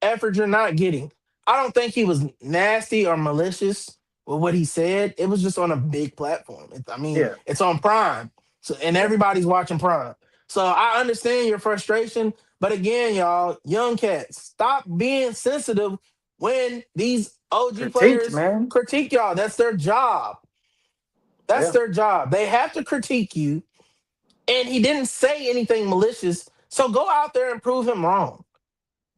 effort you're not getting. I don't think he was nasty or malicious with what he said. It was just on a big platform. I mean, Yeah. it's on Prime, so and Yeah. everybody's watching Prime. So I understand your frustration, but again, y'all, young cats, stop being sensitive when these OG Critiqued, players man. critique y'all. That's their job. That's Yeah. their job. They have to critique you. And he didn't say anything malicious. So go out there and prove him wrong.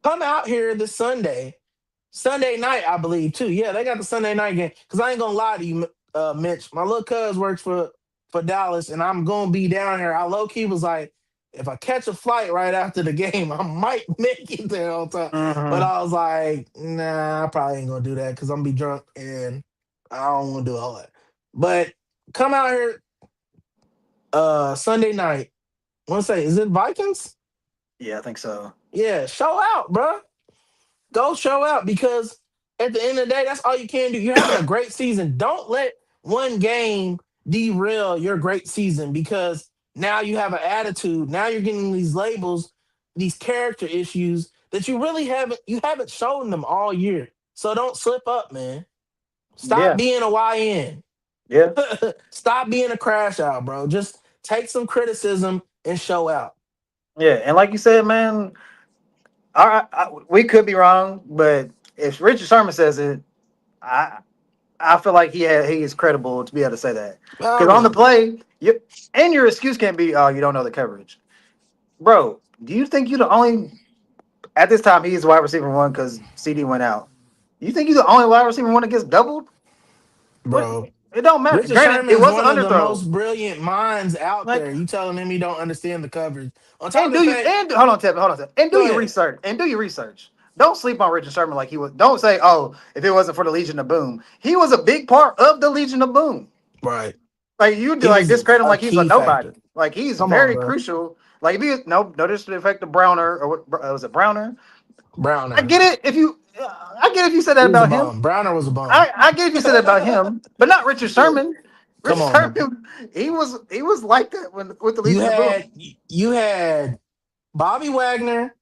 Come out here Sunday night, I believe, too. Yeah, they got the Sunday night game. Because I ain't going to lie to you. Mitch, my little cuz works for Dallas, and I'm gonna be down here. I low key was like, if I catch a flight right after the game, I might make it there on time. But Hmm. I was like, nah, I probably ain't gonna do that because I'm gonna be drunk and I don't want to do all that. But come out here Sunday night. Want to say, is it Vikings? Yeah, I think so. Yeah, show out, bro. Go show out because at the end of the day, that's all you can do. You're having a great season. Don't let one game derail your great season because now you have an attitude. Now you're getting these labels, these character issues that you haven't shown them all year. So don't slip up, man. Stop Yeah, being a YN. yeah, Stop being a crash out, bro. Just take some criticism and show out. yeah. And like you said, man, we could be wrong, but if Richard Sherman says it, I I feel like he is credible to be able to say that. Because on the Already, play, and your excuse can't be, oh, you don't know the coverage, bro. Do you think you the only at this time he's wide receiver one because CD went out? You think you're the only wide receiver one that gets doubled? What? bro. It don't matter. Richard Granted, it Sherman's was an one of the underthrow. most brilliant minds out Like, there. You telling him he don't understand the coverage. On top and of the do you fact, and hold on, Tevin, hold on, Tevin, and do go your ahead, research. And do your research. Don't sleep on Richard Sherman like he was. Don't say, oh, if it wasn't for the Legion of Boom, he was a big part of the Legion of Boom. right? Like you do, He like was discredit him a like he's a key nobody. factor. Like he's Come on, very bro, crucial. Like if he no disrespect to Browner or what was it Browner? I Browner. get it if you I get if you said that He was a about him. bum. Browner was a bum. I get if you said that about him, but not Richard Sherman. Come Richard on, bro. Sherman, he was like that when with the You Legion of had Boom. you had Bobby Wagner,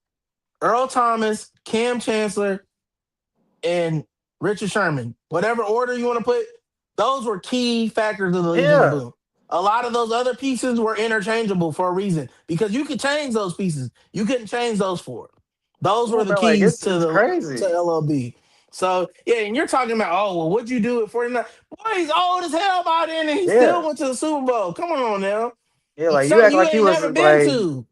Earl Thomas, Cam Chancellor, and Richard Sherman. Whatever order you want to put, those were key factors of the Legion of Yeah. Boom. A lot of those other pieces were interchangeable for a reason because you could change those pieces. You couldn't change those four. Those Yeah, were the bro, like keys it's to crazy. LLB. So yeah, and you're talking about, oh well, what'd you do at 49? Boy, he's old as hell by then, and he still Yeah. went to the Super Bowl. Come on now, Yeah, like you something act you like he ain't was never been like to.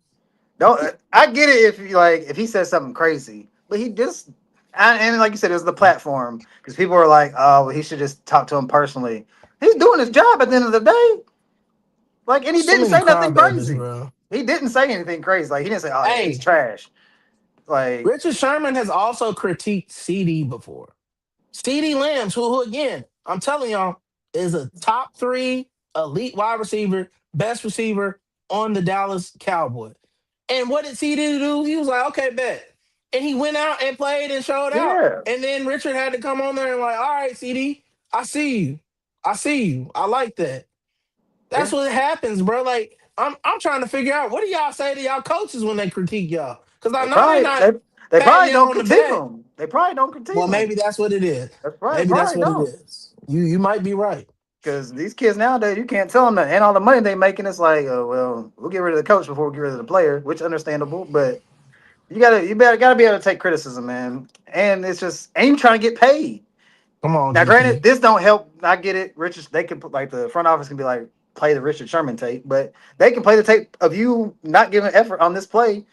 don't I get it if you like if he says something crazy, but he just and like you said, it was the platform because people were like, oh, well, he should just talk to him personally. He's doing his job at the end of the day. Like, and he So didn't many say nothing crybabies, crazy. bro. He didn't say anything crazy. Like he didn't say, oh, it's Hey, trash. Like, Richard Sherman has also critiqued CD before. CD Lambs, who again, I'm telling y'all, is a top three elite wide receiver, best receiver on the Dallas Cowboys. And what did CD do? He was like, okay, bet. And he went out and played and showed out. yeah, And then Richard had to come on there and like, all right, CD, I see you. I see you. I like that. That's yeah. what happens, bro. Like, I'm trying to figure out what do y'all say to y'all coaches when they critique y'all? Because I They know they're probably not they patting probably them don't on the critique back. him. They probably don't critique Well, maybe him. that's what it is. That's right. Maybe that's Probably what it don't. is. You might be right. Because these kids nowadays, you can't tell them that. And all the money they making, it's like, oh, well, we'll get rid of the coach before we get rid of the player, which is understandable. But you gotta be able to take criticism, man. And it's just, and you trying to get paid. Come on, Now, granted, GP. this don't help. I get it. Richard, they could put like the front office can be like play the Richard Sherman tape, but they can play the tape of you not giving effort on this play.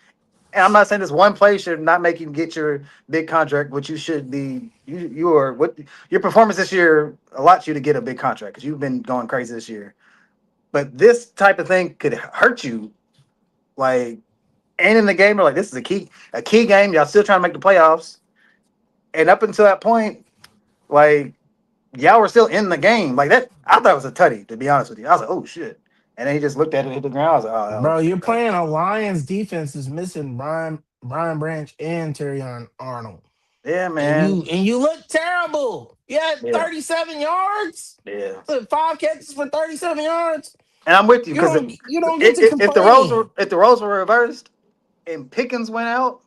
And I'm not saying this one play should not make you get your big contract, which you should be. You are what your performance this year allots you to get a big contract because you've been going crazy this year. But this type of thing could hurt you. Like, and in the game, they're like, this is a key game. Y'all still trying to make the playoffs, and up until that point, like y'all were still in the game. Like that, I thought it was a tutty. To be honest with you, I was like, oh shit. And then he just looked at it, hit the ground. I was like, oh, Bro, okay, you're bro. playing a Lions defense is missing Brian Branch and Terrion Arnold. Yeah, And you man. and you look terrible. You had Yeah, 37 yards. yeah. Five catches for 37 yards. And I'm with you You because don't you don't get to if the roles were complain. reversed and Pickens went out,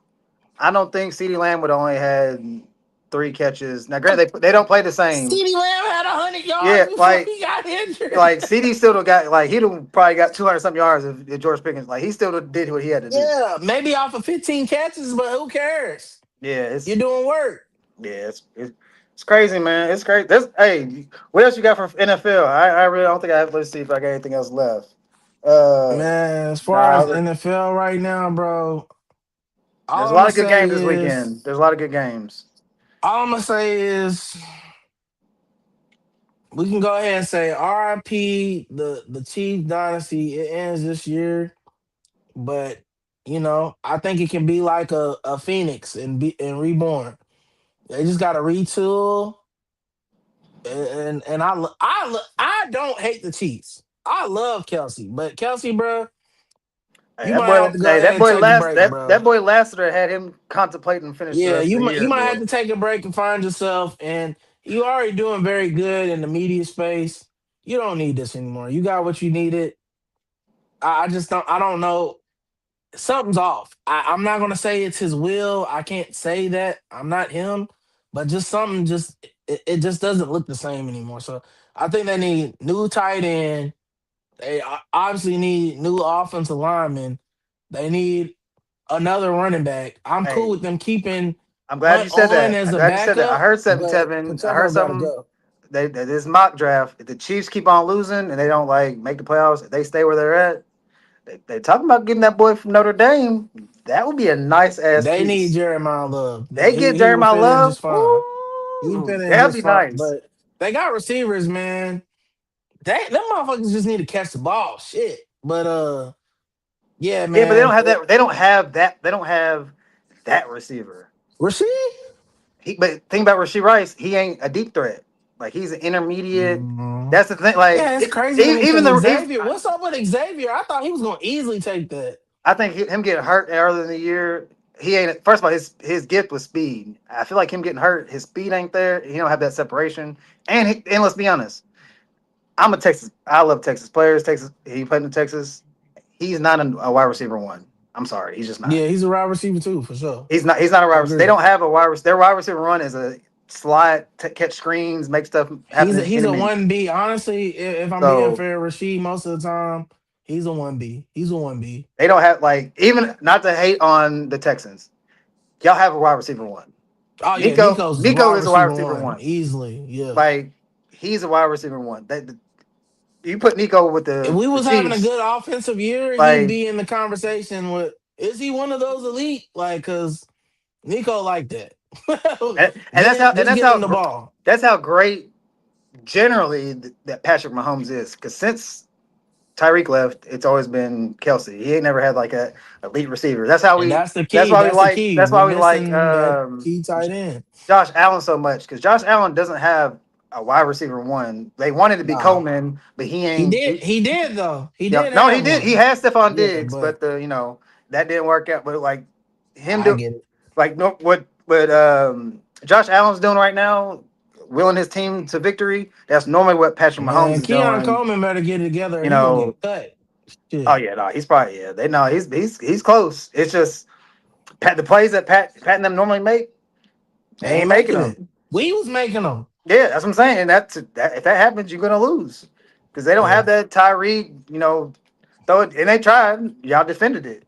I don't think CeeDee Lamb would only had 3 catches. Now, granted, they don't play the same. CeeDee Lamb had 100 yards Yeah, before he got injured. like CD still got like he'd have probably got 200 something yards if George Pickens like he still did what he had to do. Yeah, maybe off of 15 catches, but who cares? Yeah, You're doing work. it's crazy, man. It's crazy. Hey, what else you got for NFL? I really don't think I have. Let's see if I got anything else left. Man, as far Nah, as NFL right now, bro, there's a all I'm lot gonna of good say games this is weekend. There's a lot of good games. all I'm gonna say is we can go ahead and say RIP the Chiefs dynasty. It ends this year, but I think it can be like a phoenix and reborn. They just got to retool, and I don't hate the Chiefs. I love Kelsey, but Kelsey, bro, Hey, you might have to go ahead that and boy take a last break, that bro. boy Lassiter had him contemplating finish the Yeah, rest of the you year, might have boy. to take a break and find yourself. And you already doing very good in the media space. You don't need this anymore. You got what you needed. I just don't. I don't know. Something's off. I'm not gonna say it's his will. I can't say that. I'm not him. But just something. It just doesn't look the same anymore. So I think they need new tight end. They obviously need new offensive linemen. They need another running back. I'm cool Hey, with them keeping I'm glad you Hunt said on that. as I'm a glad you said that. I backup, heard something, but Tevin. I heard Pacheco got to something. go. This mock draft. If the Chiefs keep on losing and they don't like make the playoffs, if they stay where they're at. They talking about getting that boy from Notre Dame. That would be a nice ass They need piece. Jeremiah Love. They get He will Jeremiah fit in Love. just fine. He can Ooh, fit in that'd just be fine. nice. But they got receivers, man. Them motherfuckers just need to catch the ball. Shit. But yeah, Yeah, but they don't man. have that. They don't have that. They don't have that receiver. Rasheed? But think about Rasheed Rice. He ain't a deep threat. Like he's an intermediate. Mhm. That's the thing. Like Yeah, it's crazy to me even because the Xavier. What's up with Xavier? I thought he was gonna easily take that. I think him getting hurt earlier in the year. He ain't. First of all, his gift was speed. I feel like him getting hurt. His speed ain't there. He don't have that separation. And let's be honest. I'm a Texas. I love Texas players. Texas. He played in Texas. He's not a wide receiver one. I'm sorry. He's just not. Yeah, he's a wide receiver too, for sure. He's not. He's not a wide I receiver. They agree. don't have a wide receiver. Their wide receiver run is a slide, catch screens, make stuff happen in He's a enemy. 1B. Honestly, if I'm being So fair, Rasheed, most of the time, he's a 1B. He's a 1B. they don't have like even not to hate on the Texans. Y'all have a wide receiver one. Oh yeah, Nico Nico's Nico wide is a wide receiver receiver one. one. Easily. Yeah. Like he's a wide receiver one. You put Nico with If we the was having a Chiefs. good offensive year, he'd Like be in the conversation with is he one of those elite? Like, cause Nico like that. and Just get him the ball. that's how great generally that Patrick Mahomes is. Because since Tyreek left, it's always been Kelsey. He ain't never had like a elite receiver. And that's the That's key. why we That's the like key. that's We why we like missing that key tight end. Josh Allen so much because Josh Allen doesn't have a wide receiver one. They wanted to be Nah. Coleman, but he ain't. He did though. He Yeah, did no, he have did. He one. had Stephon Yeah, Diggs, but but that didn't work out. But like him I do get it. like no what Josh Allen's doing right now, willing his team to victory. That's normally what Patrick Mahomes Man, is Keon doing. Coleman better get it together or You he gonna know. get cut. Oh Shit. yeah, no, he's probably yeah. They know he's close. It's just the plays that Pat and them normally make, they They ain't ain't making making it. them. We was making them. Yeah, that's what I'm saying. If that happens, you're gonna lose because they don't have Yeah, that Tyreek. Throw it and they tried. Y'all defended it,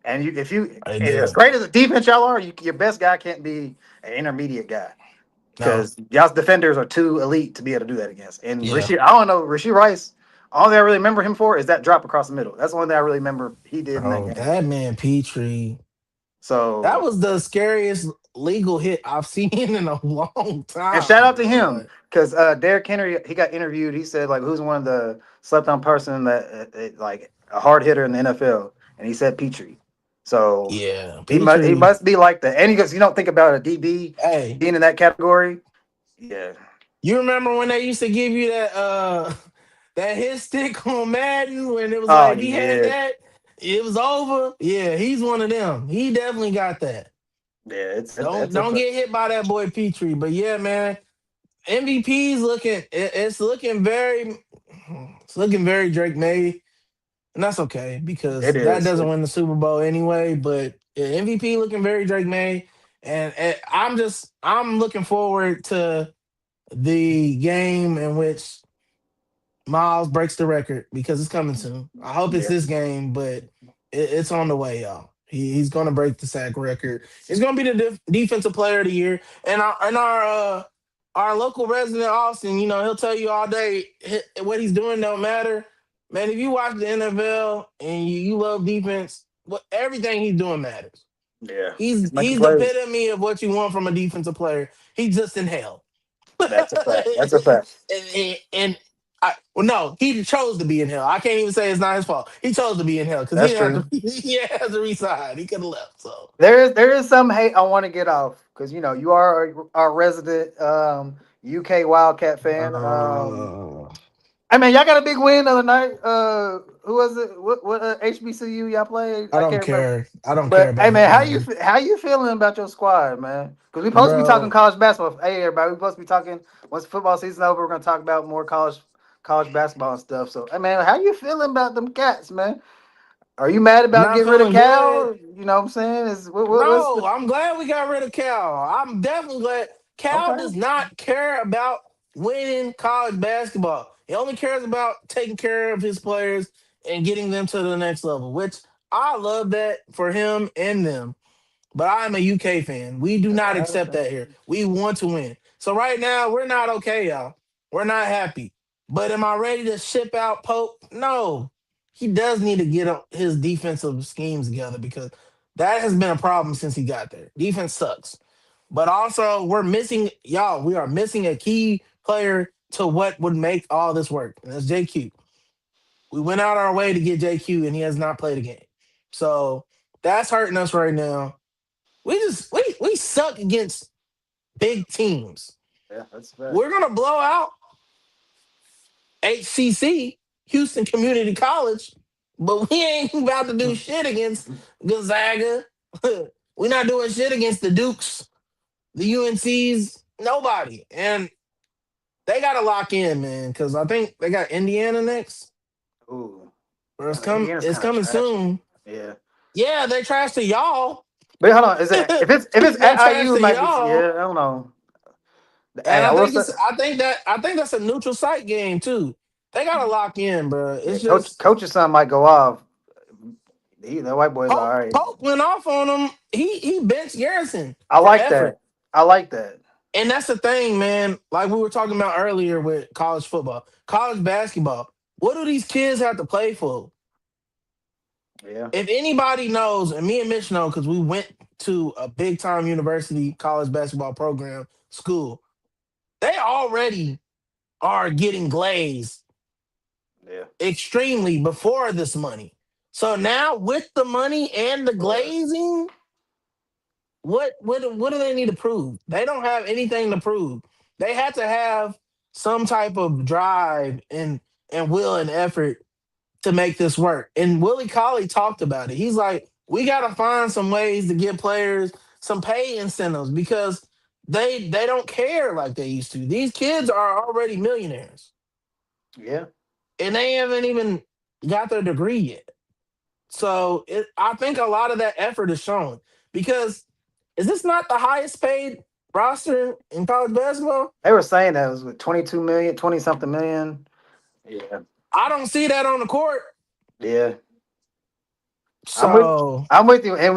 and if you they as did. great as a defense y'all are, your best guy can't be an intermediate guy No. because y'all's defenders are too elite to be able to do that against. And Yeah. Rasheed, I don't know Rasheed Rice. All that I really remember him for is that drop across the middle. That's the only thing I really remember he did in that Bro, game. that man Petrie. That So was the scariest legal hit I've seen in a long and shout time, out to bro. him Like, because Derrick Henry he got interviewed. He said like who's one of the slept on person that like a hard hitter in the NFL, and he said Petrie. So yeah, he Petrie. must be like that. And he goes, you don't think about a DB Hey, being in that category. Yeah, you remember when they used to give you that that hit stick on Madden when it was oh like if he had yeah, that, it was over? Yeah, he's one of them. He definitely got that. yeah. Don't That's a don't get hit by that boy Petrie. But yeah, man, MVP's it's looking very Drake May. And that's okay because it that is. doesn't win the Super Bowl anyway. But yeah, MVP looking very Drake May, and I'm looking forward to the game in which Miles breaks the record because it's coming soon. I hope it's Yeah, this game, but it's on the way, y'all. He's going to break the sack record. He's going to be the defensive player of the year, and our local resident Austin, he'll tell you all day what he's doing don't matter. Man, if you watch the NFL and you love defense, everything he's doing matters. yeah. He's He's making he's the plays. epitome of what you want from a defensive player. He's just in hell. That's a fact. That's a fact. Well, no, he chose to be in hell. I can't even say it's not his fault. He chose to be in hell because he That's didn't true. have to. He has to resign. He could have left. So, There is some hate I want to get off because you are our resident UK Wildcat fan. uh, I mean, y'all got a big win the other night. Who was it? What HBCU y'all played? I I don't can't remember. care. I don't care But hey, about man, them games, how you feeling about your squad, man? Because we supposed to be talking bro. college basketball. Hey, everybody, we supposed to be talking once the football season over. We're gonna talk about more college basketball and stuff. So, hey, man, how you feeling about them cats, man? Are you mad about Not getting rid of feeling good. Cal? You know what I'm saying? Is what's No, the I'm glad we got rid of Cal. I'm definitely glad. Cal okay? does not care about winning college basketball. He only cares about taking care of his players and getting them to the next level, which I love that for him and them. But I'm a UK fan. We do not I accept understand. that here. We want to win. So right now, we're not okay, y'all. We're not happy. But am I ready to ship out Pope? No. He does need to get his defensive schemes together because that has been a problem since he got there. Defense sucks. But also, we're missing, y'all, we are missing a key player to what would make all this work. And that's JQ. We went out our way to get JQ, and he has not played a game. So that's hurting us right now. We suck against big teams. Yeah, that's fact. We're gonna blow out HCC, Houston Community College, but we ain't about to do shit against Gonzaga. We're not doing shit against the Dukes, the UNCs, nobody. And they gotta lock in, man, because I think they got Indiana next. Ooh, Or damn, Indiana's it's kind of coming trash. soon. Yeah, Yeah, they trash to y'all. but hold on. Is it if it's They at trash IU, it to might be. y'all. Yeah, I don't know. And Hey, I will say, I think that's a neutral site game too. They gotta lock in, bro. yeah, It's just coach's son might go off. The white boys are all right. Pope went off on him. He benched Garrison I for like effort. that. I like that. And that's the thing, man. Like we were talking about earlier with college football, college basketball. What do these kids have to play for? Yeah, If anybody knows, and me and Mitch know, because we went to a big time university college basketball program school, they already are getting glazed yeah, extremely before this money. So now with the money and the of course. glazing, what do they need to prove? They don't have anything to prove. They had to have some type of drive and will and effort to make this work. And Willie Colley talked about it. He's like, we got to find some ways to give players some pay incentives because they don't care like they used to. These kids are already millionaires Yeah, and they haven't even got their degree yet. So I think a lot of that effort is shown because is this not the highest paid roster in college basketball? they were saying that it was with 22 million, 20 something million. Yeah, I don't see that on the court. yeah. I'm with So I'm with you, and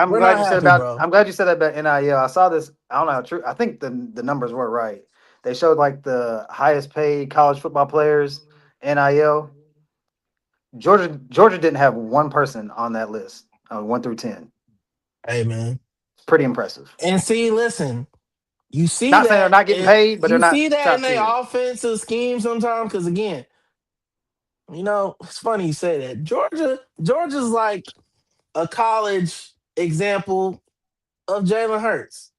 we're not happy, bro. I'm glad you said that about NIL. I saw this. I don't know how true. I think the numbers were right. They showed like the highest paid college football players NIL. Georgia didn't have one person on that list, 1 through 10. Hey, man. It's pretty impressive. And see, listen, you see Not saying they're that not getting paid, but they're you not see that in top their tier. offensive scheme sometimes. Because again, it's funny you say that. Georgia's like a college example of Jalen Hurts.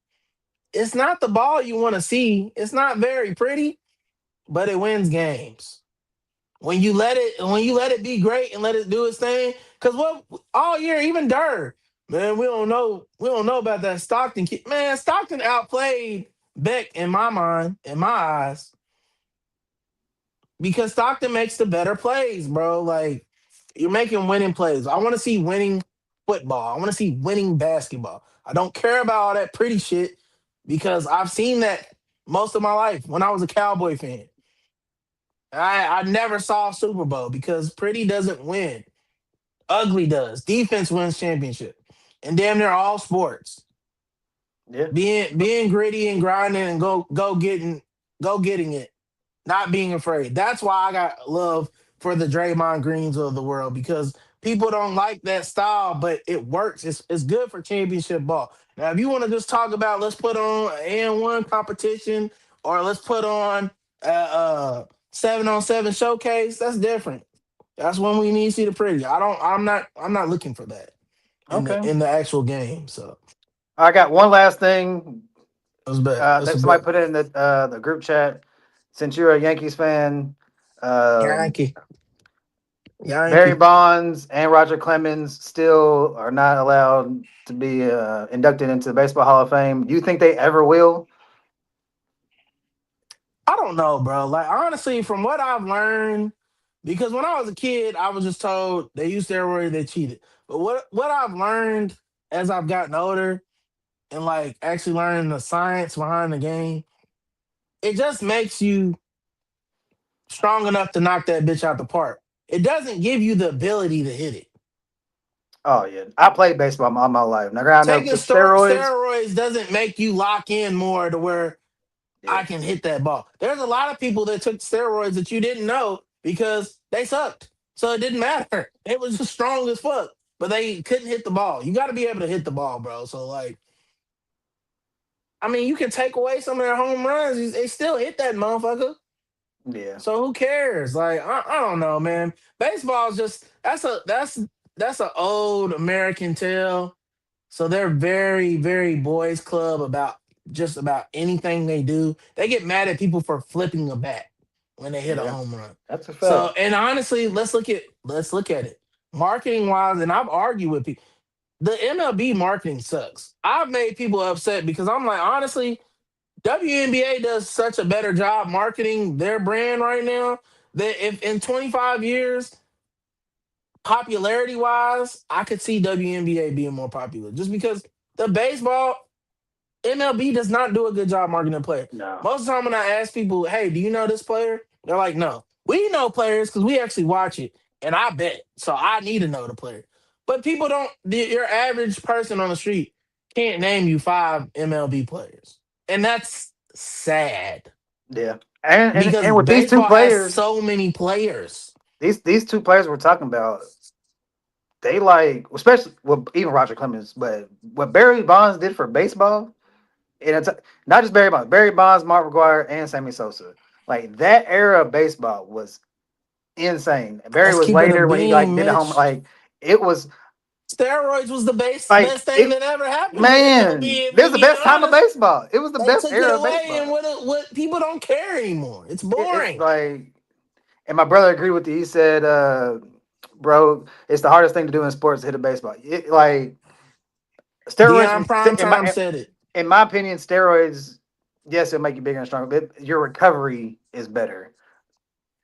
It's not the ball you want to see. It's not very pretty, but it wins games. When you let it be great and let it do its thing. Because what all year, even Durr, man, we don't know about that Stockton kid. Man, Stockton outplayed Beck in my mind, in my eyes, because Stockton makes the better plays, bro. Like you're making winning plays. I want to see winning football. I want to see winning basketball. I don't care about all that pretty shit because I've seen that most of my life when I was a Cowboy fan. I never saw a Super Bowl because pretty doesn't win. Ugly does. Defense wins championship. And damn near all sports. Yeah, Being gritty and grinding and go getting it, not being afraid. That's why I got love for the Draymond Greens of the world because people don't like that style, but it works. It's good for championship ball. Now, if you want to just talk about let's put on an and one competition or let's put on a 7-on-7 showcase. That's different. That's when we need to see the pretty. I'm not looking for that Okay. in the actual game. So I got one last thing. that's bet. That's a That bet. somebody put it in the group chat. Since you're a Yankees fan, um, Yankee. Barry Yankee. Bonds and Roger Clemens still are not allowed to be inducted into the Baseball Hall of Fame. Do you think they ever will? I don't know, bro. Like honestly, from what I've learned, because when I was a kid, I was just told they used steroids, they cheated. But what I've learned as I've gotten older and like actually learning the science behind the game, it just makes you strong enough to knock that bitch out the park. It doesn't give you the ability to hit it. Oh yeah, I played baseball all my life. Now, I never Taking took steroids. steroids doesn't make you lock in more to where Yeah, I can hit that ball. There's a lot of people that took steroids that you didn't know because they sucked. So it didn't matter. It was just strong as fuck, but they couldn't hit the ball. You got to be able to hit the ball, bro. So like, I mean, you can take away some of their home runs. They still hit that motherfucker. yeah, So who cares? Like, I don't know, man. Baseball is just that's an old American tale. So they're very boys club about just about anything they do. They get mad at people for flipping a bat when they hit a yeah. home run. That's a So fact. and honestly, let's look at it. Marketing wise, and I've argued with people. The MLB marketing sucks. I've made people upset because I'm like, honestly, WNBA does such a better job marketing their brand right now that if in 25 years, popularity wise, I could see WNBA being more popular just because the baseball MLB does not do a good job marketing a player. No, Most of the time when I ask people, hey, do you know this player? They're like, no. We know players because we actually watch it and I bet. So I need to know the player. But people don't, your average person on the street can't name you 5 MLB players. And that's sad yeah, and because with these two baseball has players, so many players. these two players we're talking about, they like, especially well, even Roger Clemens, but what Barry Bonds did for baseball, and it's not just Barry Bonds, Mark McGwire, and Sammy Sosa. Like that era of baseball was insane. Barry Let's was keep it a later when he like beam, did the home, Mitch. like it was Steroids was the like best thing it. that ever happened to Man, MLB. If this we is the being best time of honest, baseball. It was the they best took it era of away, and baseball. what people don't care anymore. It's It's boring. like, and my brother agreed with you. He said, "Bro, it's the hardest thing to do in sports to hit a baseball. Like steroids, Dion Primetime said it. in my opinion, steroids, yes, it'll make you bigger and stronger, but your recovery is better.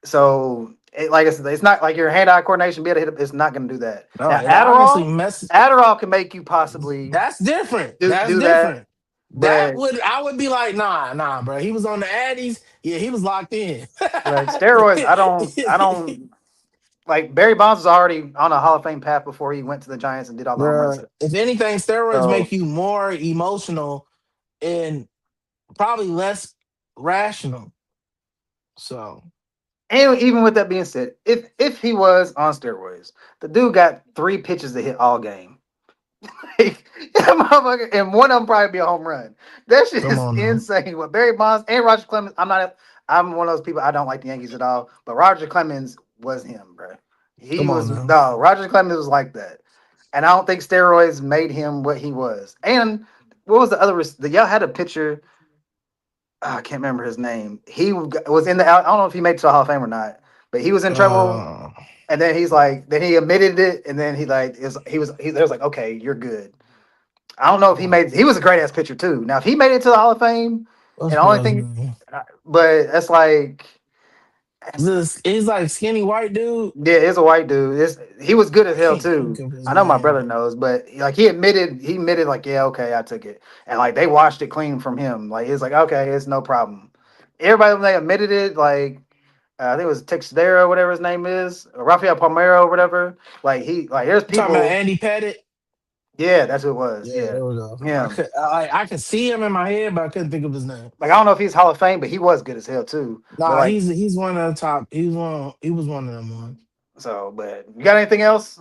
So, like I said, it's not like your hand-eye coordination be able to hit. It's not going to do that. No, Now, it honestly Adderall, mess. Adderall can make you possibly That's different. That's do that, different. That but would I would be like, nah, bro. He was on the Addies. Yeah, he was locked in. like steroids, I don't like Barry Bonds was already on a Hall of Fame path before he went to the Giants and did all the home runs. Bro, if anything, steroids So, make you more emotional and probably less rational. So and even with that being said, if he was on steroids, the dude got 3 pitches to hit all game. Like, that motherfucker, and one of them probably be a home run. That shit come is on now. insane. What Barry Bonds and Roger Clemens, I'm one of those people, I don't like the Yankees at all, but Roger Clemens was him, bro. He Come on was now. no Roger Clemens was like that, and I don't think steroids made him what he was. And what was the other? The y'all had a picture. I can't remember his name. He was in the. I don't know if he made it to the Hall of Fame or not, but he was in trouble. Uh, And then he's like, then he admitted it, and then he like is he was like, okay, you're good. I don't know if he was a great ass pitcher too. Now if he made it to the Hall of Fame, what's and the only brother's thing, name? but that's like, This he's like skinny white dude. yeah, it's a white dude. He was good as I hell can't too. think of his I know my name. brother knows, but like he admitted like, yeah, okay, I took it, and like they washed it clean from him. Like it's like, okay, it's no problem. Everybody when they admitted it, like I think it was Texadero, whatever his name is, or Rafael Palmeiro, whatever. Like there's You talking about people. Andy Pettit? Yeah, that's who it was. Yeah, Yeah, there we go. him. I could see him in my head, but I couldn't think of his name. Like I don't know if he's Hall of Fame, but he was good as hell too. But Nah, like he's one of the top. He was one of them ones. so, but you got anything else?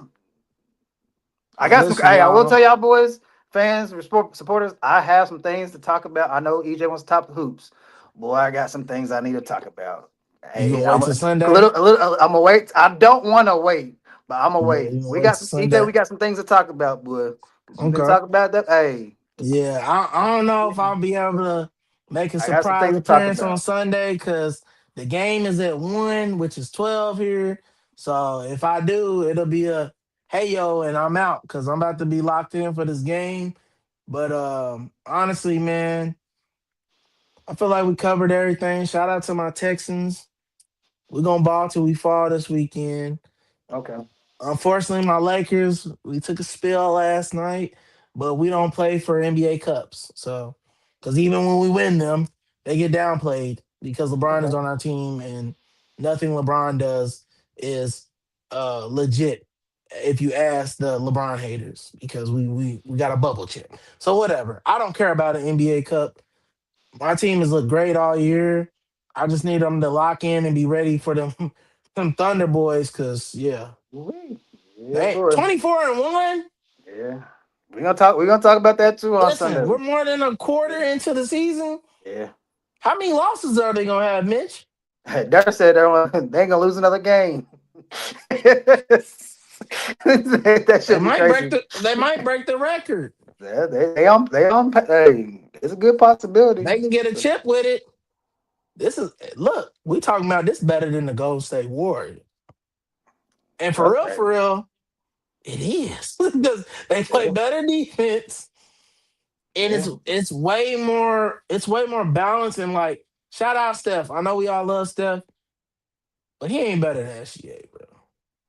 I got some. Listen, Hey, I will y'all. tell y'all boys, fans, supporters. I have some things to talk about. I know EJ wants to top the hoops. Boy, I got some things I need to talk about. You Hey, gonna I'm wait a till Sunday? little. I'm gonna wait. I don't want to wait, but I'm gonna Yeah, wait. you gonna We wait got till some EJ. Sunday? We got some things to talk about, boy. Because we've been Okay. talking about that. Hey, Yeah, I don't know if I'll be able to make a I got some surprise things to talk appearance on about. Sunday because the game is at 1, which is 12 here. So if I do, it'll be a hey yo, and I'm out because I'm about to be locked in for this game. But honestly, man, I feel like we covered everything. Shout out to my Texans. We're gonna ball till we fall this weekend. Okay. Unfortunately, my Lakers, we took a spill last night, but we don't play for NBA Cups. So, because even when we win them, they get downplayed because LeBron is Okay. on our team and nothing LeBron does is legit if you ask the LeBron haters because we got a bubble chip. So, whatever. I don't care about an NBA Cup. My team has looked great all year. I just need them to lock in and be ready for them, them Thunder Boys because, yeah. Woo-wee. Yeah, Hey, boy. 24-1. Yeah. We're gonna talk. We're gonna talk about that too on Listen, Sunday. we're more than a quarter Yeah. into the season. Yeah. How many losses are they gonna have, Mitch? Hey, Dirk said they ain't gonna lose another game. That They should be might break crazy. the they might break the record. Yeah, they on. Hey, it's a good possibility. They can get a chip with it. This is look, we talking about this better than the Golden State Warriors. And Okay. for real, it is. Because they play Yeah. better defense and Yeah. it's way more balanced and like shout out Steph. I know we all love Steph, but he ain't better than SGA, bro.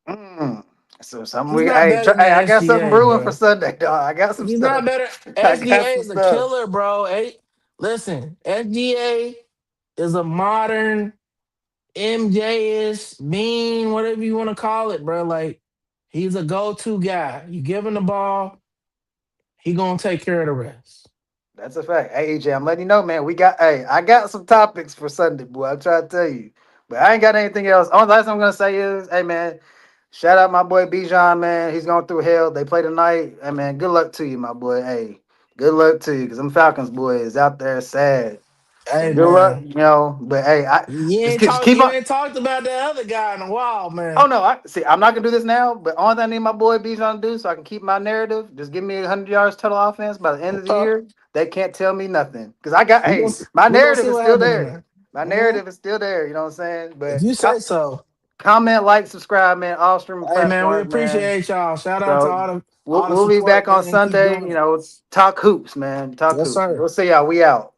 Mm. So something He's we not better hey, than I got something SGA, brewing for bro. Sunday, dog. I got some He's not stuff. better. I got SGA some is a stuff. killer, bro. Hey, listen, SGA is a modern MJ-ish, mean, whatever you want to call it, bro. Like, he's a go-to guy. You give him the ball, he gonna take care of the rest. That's a fact. Hey, EJ, I'm letting you know, man. I got some topics for Sunday, boy. I'm trying to tell you. But I ain't got anything else. Only last thing I'm gonna say is, hey man, shout out my boy Bijan, man. He's going through hell. They play tonight. Hey man, good luck to you, my boy. Hey, good luck to you, because them Falcons boy is out there sad. So Hey, good luck, man, But hey, I just keep you on. ain't talked about that other guy in a while, Oh man. no, I see. I'm not gonna do this now, but all I need my boy Bijan to do so I can keep my narrative. Just give me 100 yards total offense by the end of the Okay. year. They can't tell me nothing because I got. We gonna Hey, my we gonna narrative see is what still happens there. tonight. My Mhm. narrative is still there. You know what I'm saying? If But you say so. comment, like, subscribe, man. All streaming Hey, man, we platforms, man. appreciate y'all. Shout out to So all the we'll be support, back on man. Keep Sunday. doing You it. know, talk hoops, man. Talk Yes, hoops. sir. We'll see y'all. We out.